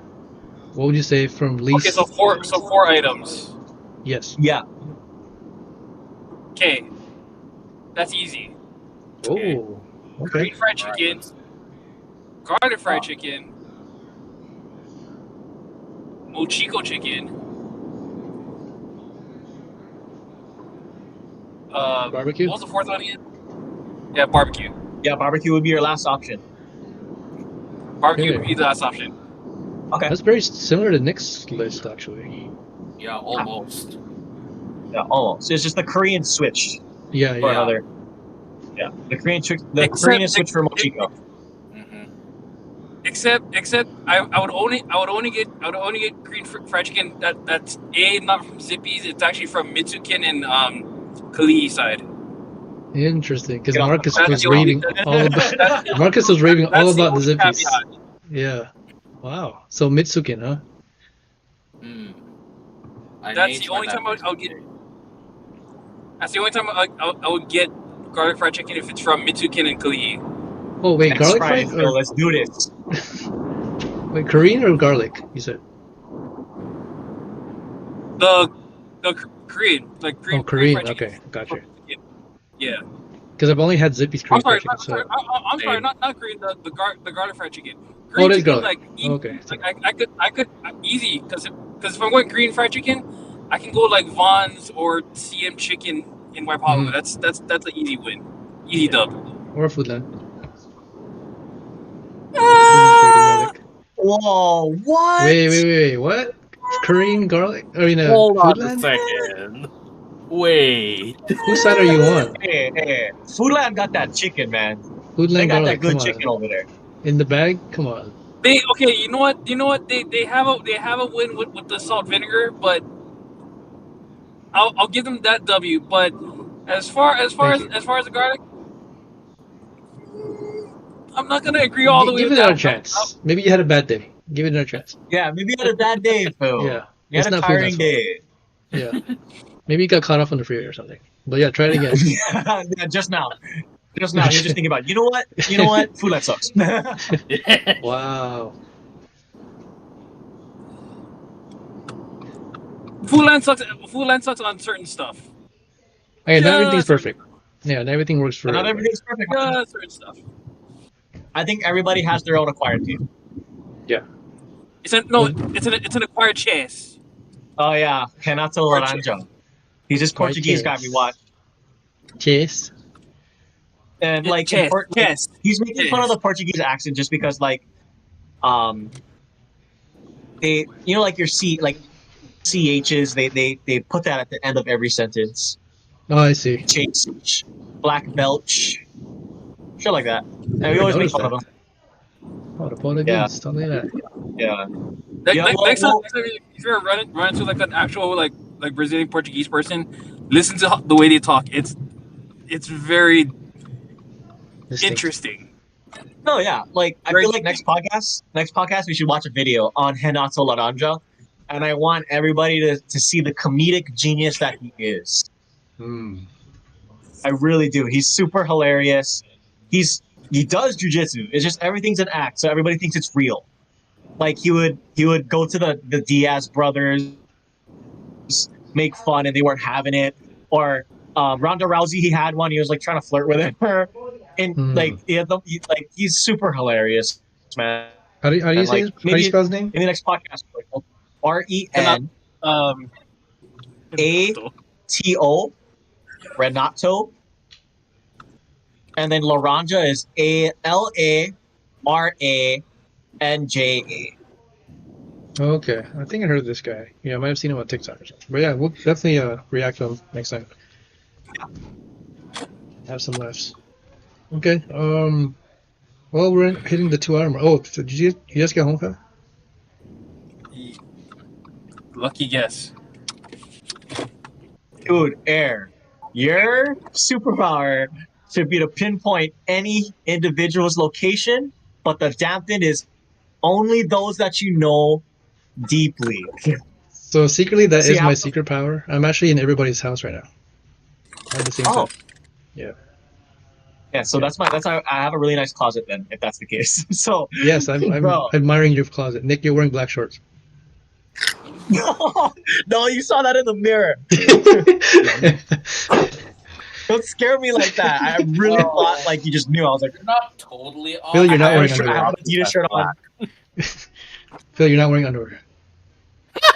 S1: What would you say from least?
S6: Okay, so four items.
S1: Yes.
S2: Yeah.
S6: Okay, that's easy.
S1: Oh. Okay.
S6: Korean fried chicken, garlic fried chicken, Mochiko chicken,
S1: barbecue.
S6: What was the fourth one again? Yeah, barbecue.
S2: Yeah, barbecue would be your last option.
S6: Barbecue would be the last option.
S2: Okay.
S1: That's very similar to Nick's list, actually.
S4: Yeah, almost.
S2: Yeah, almost. It's just the Korean switch.
S1: Yeah.
S2: Another. Yeah, the Korean Korean switch for Mochiko.
S6: Except I would only get Korean fried chicken that's not from Zippy's. It's actually from Mitsukin and Kali side.
S1: Interesting, because Marcus was raving all about the Zippies. Yeah. Wow. So Mitsukin, huh?
S6: That's the only time I'll get. That's the only time I would get garlic fried chicken if it's from Mitsukin and Kali.
S1: Oh wait, garlic fried?
S2: So let's do this.
S1: Wait, Korean or garlic? You said.
S6: The Korean, like Korean.
S1: Oh, Korean.
S6: Fried chicken.
S1: Okay, gotcha.
S6: Yeah.
S1: Because I've only had Zippy's Korean fried chicken.
S6: I'm sorry, not Korean. The garlic fried chicken.
S1: Korean
S6: chicken,
S1: garlic.
S6: Like,
S1: okay.
S6: Like I could easy because if I'm going Korean fried chicken, I can go like Vaughn's or CM Chicken in Waipahu. That's an easy win, easy dub.
S1: Or Foodland.
S2: Whoa! What?
S1: Wait! What? Korean garlic? I mean,
S4: hold on
S1: Foodland?
S4: a second. Wait.
S1: Whose side are you on?
S2: Hey! Foodland got that chicken, man.
S1: Foodland
S2: they got
S1: garlic.
S2: that good chicken over there.
S1: In the bag? Come on.
S6: They okay. You know what? You know what? They have a win with the salt vinegar, but I'll give them that W. But
S1: Thank you.
S6: as far as the garlic, I'm not gonna agree all the way
S1: Give
S6: with
S1: it another
S6: that.
S1: chance. Maybe you had a bad day. Give it another chance.
S2: Yeah, maybe you had a bad day, Phil.
S1: Yeah,
S2: You
S1: it's
S2: had a
S1: not Fulan's
S2: tiring
S1: fault.
S2: day.
S1: Yeah, maybe you got caught off on the freeway or something. But yeah, try it again.
S2: Yeah, just now. Just now, you're just thinking about, you know what? You know what? Food sucks.
S1: Wow.
S6: Fulan sucks. Fulan sucks on certain stuff.
S1: Okay, not everything's
S6: Just certain,
S1: perfect. Yeah, not everything works for
S2: And not
S1: everybody.
S2: everything's perfect. Man.
S6: just certain stuff.
S2: I think everybody has their own acquired taste.
S1: Yeah. But
S6: It's an acquired chase.
S2: Oh yeah, Renato
S6: Or
S2: Laranja. He's this
S1: Acquired
S2: Portuguese guy we
S1: taste.
S2: watch,
S1: Chase.
S2: and like in like,
S6: Chess.
S2: he's making fun of the Portuguese accent just because like, um, they like your chs they put that at the end of every sentence.
S1: Oh, I see.
S2: Chase, black belch, shit like that, and we
S1: Never
S2: always make
S1: noticed
S2: fun of
S1: that.
S2: him.
S1: Oh, the Portuguese.
S2: Yeah.
S1: Stuff like that.
S2: Yeah,
S6: Next time, if you're running into like an actual like Brazilian Portuguese person, listen to the way they talk. It's very
S1: Distinct.
S6: interesting.
S2: No, yeah. Like I
S6: Very
S2: feel like next podcast we should watch a video on Renato Laranja, and I want everybody to see the comedic genius that he is.
S1: Hmm.
S2: I really do. He's super hilarious. He does jujitsu. It's just everything's an act, so everybody thinks it's real. Like he would go to the Diaz brothers, make fun, and they weren't having it. Or Ronda Rousey, he had one. He was like trying to flirt with her, and like like he's super hilarious, man.
S1: How do you
S2: And
S1: say
S2: like
S1: his, how do you
S2: maybe
S1: spell his name?
S2: in the next podcast, like,
S6: Cannot,
S2: RENATO
S6: um,
S2: Renato, and then Laranja is ALARANJA.
S1: Okay, I think I heard of this guy. Yeah, I might have seen him on TikTok or something. But yeah, we'll definitely react to him next time. Have some laughs. Okay. Well, we're hitting the 2 hour mark. Oh, so did you guys get home, Kyle?
S6: lucky guess.
S2: Dude, Air, your superpower should be to pinpoint any individual's location, but the damn thing is only those that you know deeply.
S1: So secretly, that
S2: See
S1: is
S2: how-
S1: my secret power. I'm actually in everybody's house right now at the same
S2: Oh.
S1: time. Yeah.
S2: Yeah, so that's how I have a really nice closet then, if that's the case. So
S1: Yes, I'm
S2: Bro.
S1: admiring your closet. Nick, you're wearing black shorts.
S2: no, you saw that in the mirror. Don't scare me like that. I really thought like you just knew. I was like,
S4: You're not totally off.
S1: Phil, you're not
S2: I
S1: wearing
S2: have a
S1: underwear.
S2: Adidas shirt on.
S1: Phil, you're not wearing underwear.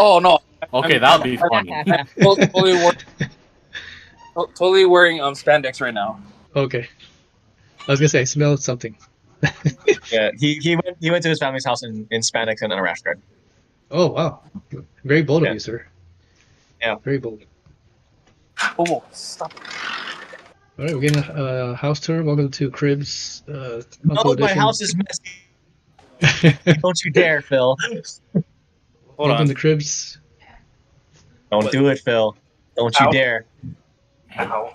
S6: Oh no.
S4: Okay, that would be funny.
S6: Totally wearing spandex right now.
S1: Okay. I was gonna say, I smelled something.
S2: Yeah, he went to his family's house in spandex and a rash guard.
S1: Oh wow, very bold of
S2: Yeah.
S1: you, sir.
S2: Yeah.
S1: Very bold.
S6: Oh, stop.
S1: All right, we're getting a house tour. Welcome to Cribs.
S2: No,
S1: Uncle
S2: my
S1: Edition.
S2: house is messy. Don't you dare, Phil.
S6: Hold
S1: Welcome
S6: on.
S1: to Cribs.
S2: Don't do it, Phil. Don't you
S6: Ow.
S2: dare.
S6: Ow.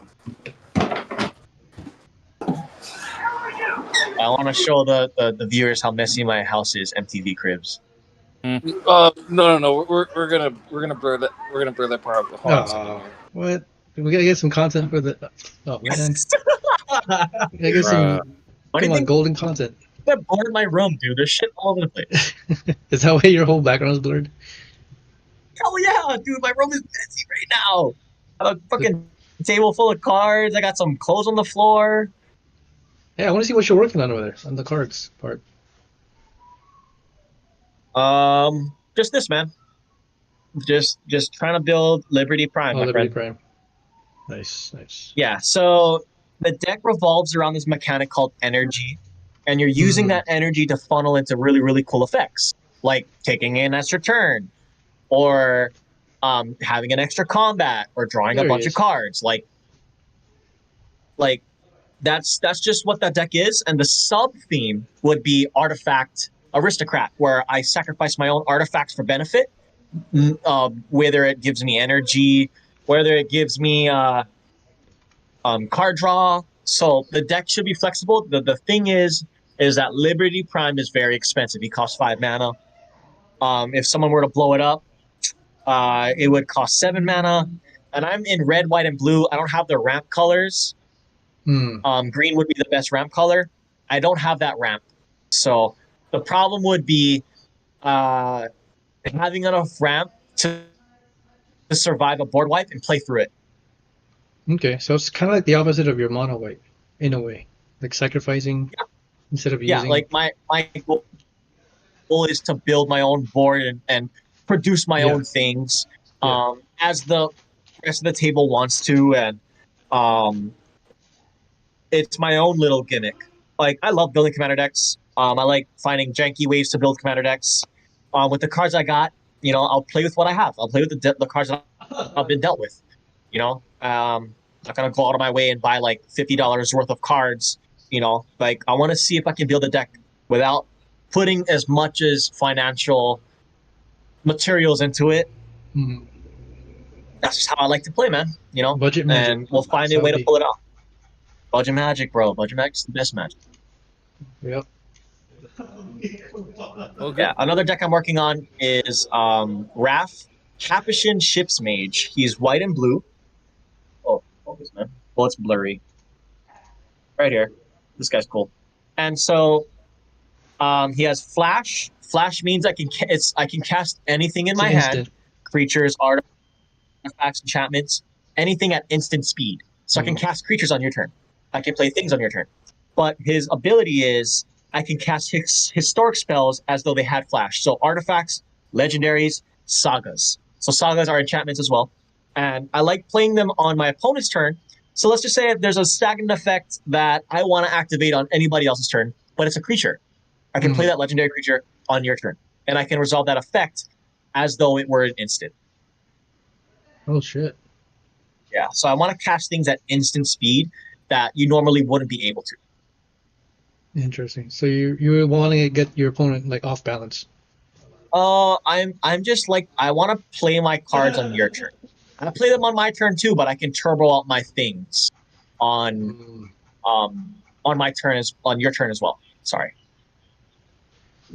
S2: I want to show the viewers how messy my house is. MTV Cribs.
S6: No. We're gonna blur that. We're gonna blur that part out. Hold on a second
S1: Oh,
S6: here.
S1: what? We gotta get some content for the. Oh man, we gotta get some.
S2: What do
S1: Come
S2: you
S1: on,
S2: think?
S1: golden content.
S2: I blurred my room, dude. There's shit all over the place.
S1: Is that why your whole background is blurred?
S2: Hell yeah, dude. My room is messy right now. I have a fucking table full of cards. I got some clothes on the floor.
S1: Yeah, I want to see what you're working on over there on the cards part.
S2: Just this, man. Just trying to build Liberty Prime,
S1: Oh,
S2: my
S1: Liberty
S2: friend.
S1: Prime. Nice.
S2: Yeah, so the deck revolves around this mechanic called energy, and you're using that energy to funnel into really, really cool effects, like taking an extra turn, or having an extra combat, or drawing
S1: There
S2: a
S1: he
S2: bunch
S1: is.
S2: of cards. Like that's just what that deck is, and the sub theme would be artifact aristocrat, where I sacrifice my own artifacts for benefit, whether it gives me energy, whether it gives me card draw. So the deck should be flexible. The thing is that Liberty Prime is very expensive. It costs 5 mana. If someone were to blow it up, it would cost 7 mana. And I'm in red, white, and blue. I don't have the ramp colors. Green would be the best ramp color. I don't have that ramp. So the problem would be having enough ramp to survive a board wipe and play through it.
S1: Okay, so it's kind of like the opposite of your mono wipe, in a way, like sacrificing instead of
S2: Yeah,
S1: using.
S2: like my goal is to build my own board and produce my own things as the rest of the table wants to, and it's my own little gimmick. Like, I love building commander decks. I like finding janky ways to build commander decks. With the cards I got, I'll play with what I have. I'll play with the cards that I've been dealt with. I'm not gonna go out of my way and buy like $50 worth of cards. Like, I want to see if I can build a deck without putting as much as financial materials into it.
S1: Mhm.
S2: That's just how I like to play, man.
S1: Budget magic.
S2: And we'll find a way to pull it off. Budget magic, bro. Budget magic's the best magic.
S1: Yep.
S6: Okay.
S2: Yeah, another deck I'm working on is Raph, Capuchin Ship's Mage. He's white and blue. Oh, focus, man. Well, it's blurry. Right here. This guy's cool. And so he has Flash. Flash means I can cast anything in my hand. Creatures, artifacts, enchantments, anything at instant speed. So I can cast creatures on your turn. I can play things on your turn. But his ability is I can cast historic spells as though they had Flash. So artifacts, legendaries, sagas. So sagas are enchantments as well. And I like playing them on my opponent's turn. So let's just say if there's a stagnant effect that I want to activate on anybody else's turn, but it's a creature. I can play that legendary creature on your turn. And I can resolve that effect as though it were an instant.
S1: Oh, shit.
S2: Yeah, so I want to cast things at instant speed that you normally wouldn't be able to.
S1: Interesting. So you're wanting to get your opponent like off balance.
S2: I'm just like, I want to play my cards on your turn. I play them on my turn too, but I can turbo out my things on my turn on your turn as well. Sorry.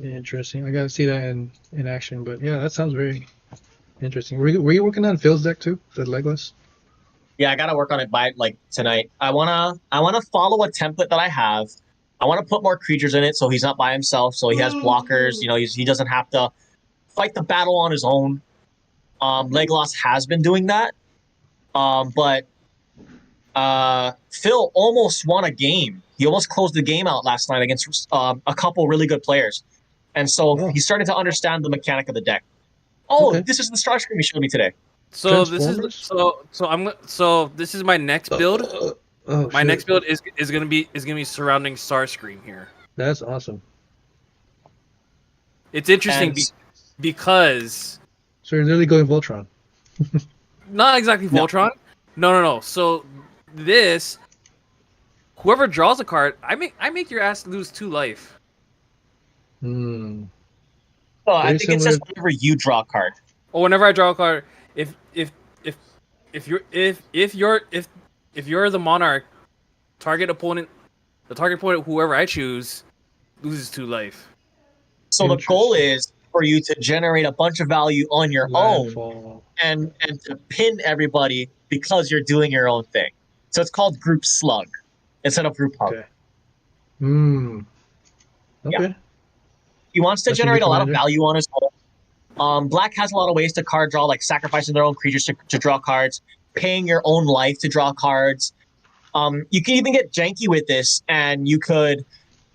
S1: Interesting. I gotta see that in action. But yeah, that sounds very interesting. Were you working on Phil's deck too, the Legless?
S2: Yeah, I gotta work on it by like tonight. I wanna follow a template that I have. I want to put more creatures in it so he's not by himself. So he has blockers. He doesn't have to fight the battle on his own. Legolas has been doing that, but Phil almost won a game. He almost closed the game out last night against a couple really good players, and so he's starting to understand the mechanic of the deck. Oh, okay. This is the star screen he showed me today.
S6: So this is my next build. My next build is gonna be surrounding Starscream here.
S1: That's awesome.
S6: It's interesting because
S1: so you're literally going Voltron.
S6: Not exactly Voltron. No. So this, whoever draws a card, I make your ass lose 2 life.
S2: Well, I think it says whenever you draw a card.
S6: Or whenever I draw a card, if you're the monarch, the target opponent, whoever I choose, loses 2 life.
S2: So the goal is for you to generate a bunch of value on your own and to pin everybody because you're doing your own thing. So it's called group slug instead of group hug.
S1: Okay. Okay.
S2: Yeah. He wants to generate a lot of value on his own. Black has a lot of ways to card draw, like sacrificing their own creatures to draw cards, paying your own life to draw cards. You can even get janky with this, and you could,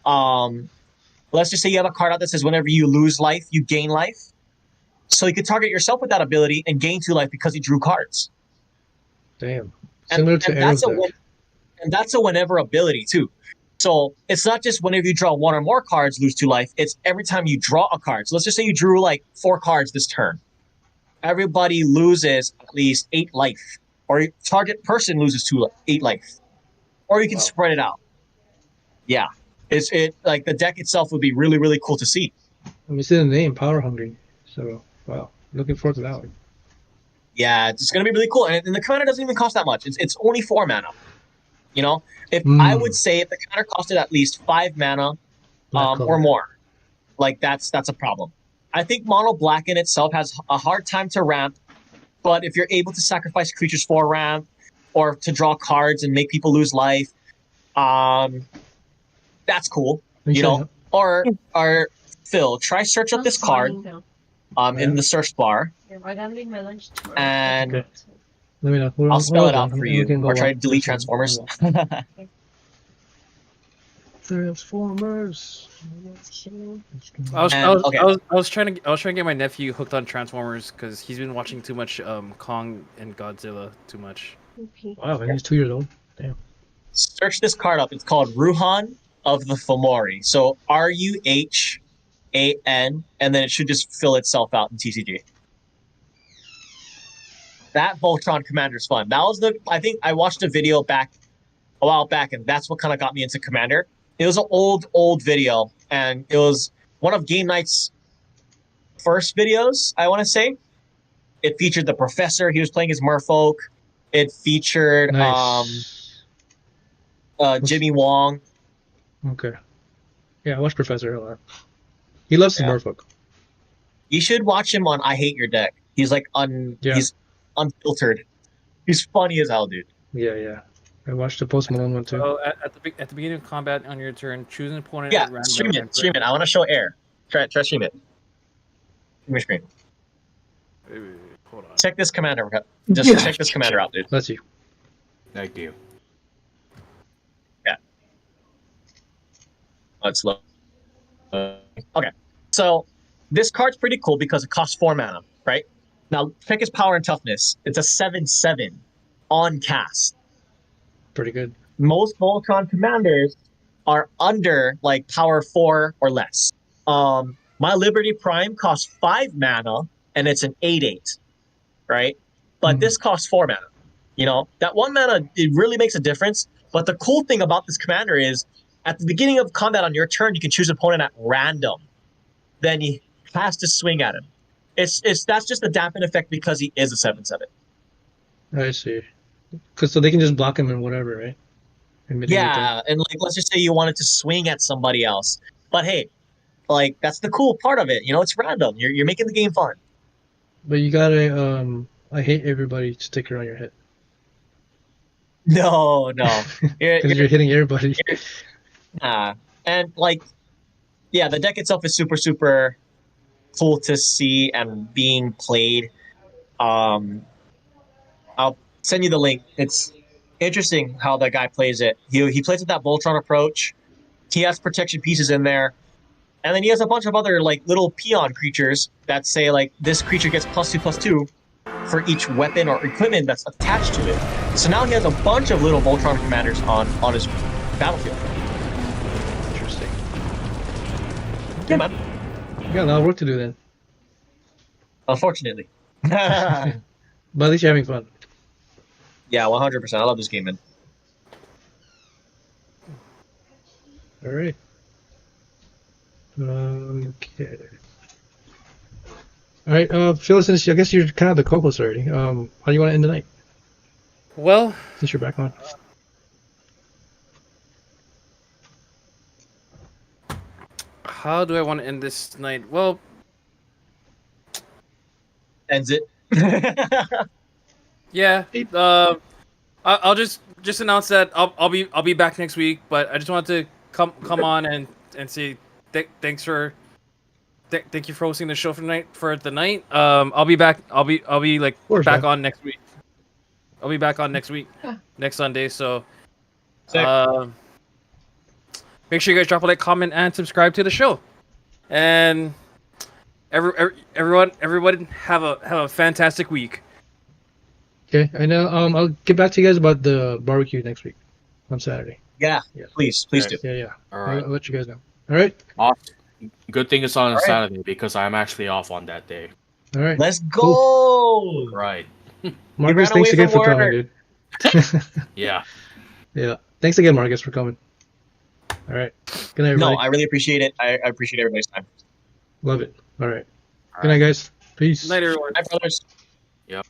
S2: let's just say you have a card out that says whenever you lose life, you gain life. So you could target yourself with that ability and gain 2 life because you drew cards.
S1: Damn. Similar to Arrow's deck.
S2: And that's a whenever ability too. So it's not just whenever you draw 1 or more cards, lose 2 life. It's every time you draw a card. So let's just say you drew like 4 cards this turn. Everybody loses at least 8 life. Or target person loses 8 life. Or you can spread it out. Yeah. Like the deck itself would be really, really cool to see.
S1: I mean, see the name, Power Hungry. So, wow. Looking forward to that one.
S2: Yeah, it's gonna be really cool, and the commander doesn't even cost that much. It's only 4 mana. You know, if I would say if the commander costed at least 5 mana,
S1: Black
S2: or
S1: color.
S2: more, like that's a problem. I think mono black in itself has a hard time to ramp, but if you're able to sacrifice creatures for ramp or to draw cards and make people lose life, that's cool. You know, or Phil, try search up this card in the search bar, and
S1: Okay. Let me know.
S2: I'll spell it out for
S1: We
S2: you,
S1: can go
S2: or try to
S1: walk.
S2: delete Transformers.
S1: Transformers.
S2: Okay.
S6: I was trying to get my nephew hooked on Transformers because he's been watching too much Kong and Godzilla too much.
S1: Wow, and he's 2 years old. Damn.
S2: Search this card up. It's called Ruhan of the Fomori. So Ruhan, and then it should just fill itself out in TCG. That Voltron Commander's fun. That was I think I watched a video a while back, and that's what kind of got me into Commander. It was an old video, and it was one of Game Night's first videos, I want to say. It featured the professor. He was playing his merfolk. It featured
S1: Nice.
S2: Jimmy Wong.
S1: Okay. Yeah, I watch Professor a lot. He loves his merfolk.
S2: You should watch him on I Hate Your Deck. He's like he's unfiltered. He's funny as hell, dude.
S1: Yeah. I watched the Post Malone one too.
S6: So at the beginning of combat on your turn, choose an opponent.
S2: Yeah,
S6: at random
S2: stream it. I want to show air. Try stream it. Give me a screen.
S6: Hold on.
S2: Check this commander. Just check this commander out, dude.
S1: Let's see.
S4: Thank you.
S2: Yeah. Let's look. Okay. So this card's pretty cool because it costs 4 mana, right? Now check his power and toughness. It's a 7/7 on cast.
S1: Pretty good.
S2: Most Voltron commanders are under like power 4 or less. My Liberty Prime costs 5 mana and it's an 8/8, right? But this costs 4 mana. You know, that 1 mana, it really makes a difference. But the cool thing about this commander is at the beginning of combat on your turn, you can choose an opponent at random. Then he has to swing at him. That's just the dampen effect because he is a 7/7.
S1: I see. So they can just block him and whatever, right?
S2: Yeah, and like let's just say you wanted to swing at somebody else, but hey, like that's the cool part of it. You know, it's random. You're making the game fun.
S1: But you gotta I hate everybody sticker on your head.
S2: No,
S1: Because you're hitting everybody.
S2: And like, yeah, the deck itself is super cool to see and being played. I'll send you the link. It's interesting how the guy plays it. He plays with that Voltron approach. He has protection pieces in there. And then he has a bunch of other like little peon creatures that say like this creature gets +2/+2 for each weapon or equipment that's attached to it. So now he has a bunch of little Voltron commanders on his battlefield.
S1: Interesting.
S2: Yeah, man.
S1: You got a lot of work to do then.
S2: Unfortunately.
S1: But at least you're having fun.
S2: Yeah, 100%. I love this game, man.
S1: All right. Okay. All right, Phil, since I guess you're kind of the co-host already, how do you want to end the night?
S6: Well,
S1: Since you're back on.
S6: how do I want to end this night? Well,
S2: Ends it.
S6: yeah. I'll just announce that I'll be back next week. But I just wanted to come on and say thanks for thank you for hosting the show for the night. I'll be back. I'll be like back on next week. I'll be back on next week, next Sunday. So, make sure you guys drop a like, comment, and subscribe to the show. And everyone have a fantastic week.
S1: Okay, I know. I'll get back to you guys about the barbecue next week on Saturday.
S2: Yeah, please do.
S1: Yeah.
S4: All right.
S1: I'll let you guys know. All right.
S4: Awesome. Good thing it's on
S2: All right.
S4: Saturday because I'm actually off on that day.
S1: All right.
S2: Let's go.
S1: Cool.
S4: Right.
S1: Marcus,
S2: ran away
S1: thanks again
S2: from
S1: for coming,
S2: work.
S1: dude.
S4: Yeah.
S1: Yeah. Thanks again, Marcus, for coming. All right. Good night, everybody.
S2: No, I really appreciate it. I appreciate everybody's time.
S1: Love it. All right. Good night, guys. Peace.
S6: Night, everyone.
S2: Hi, brothers.
S4: Yep.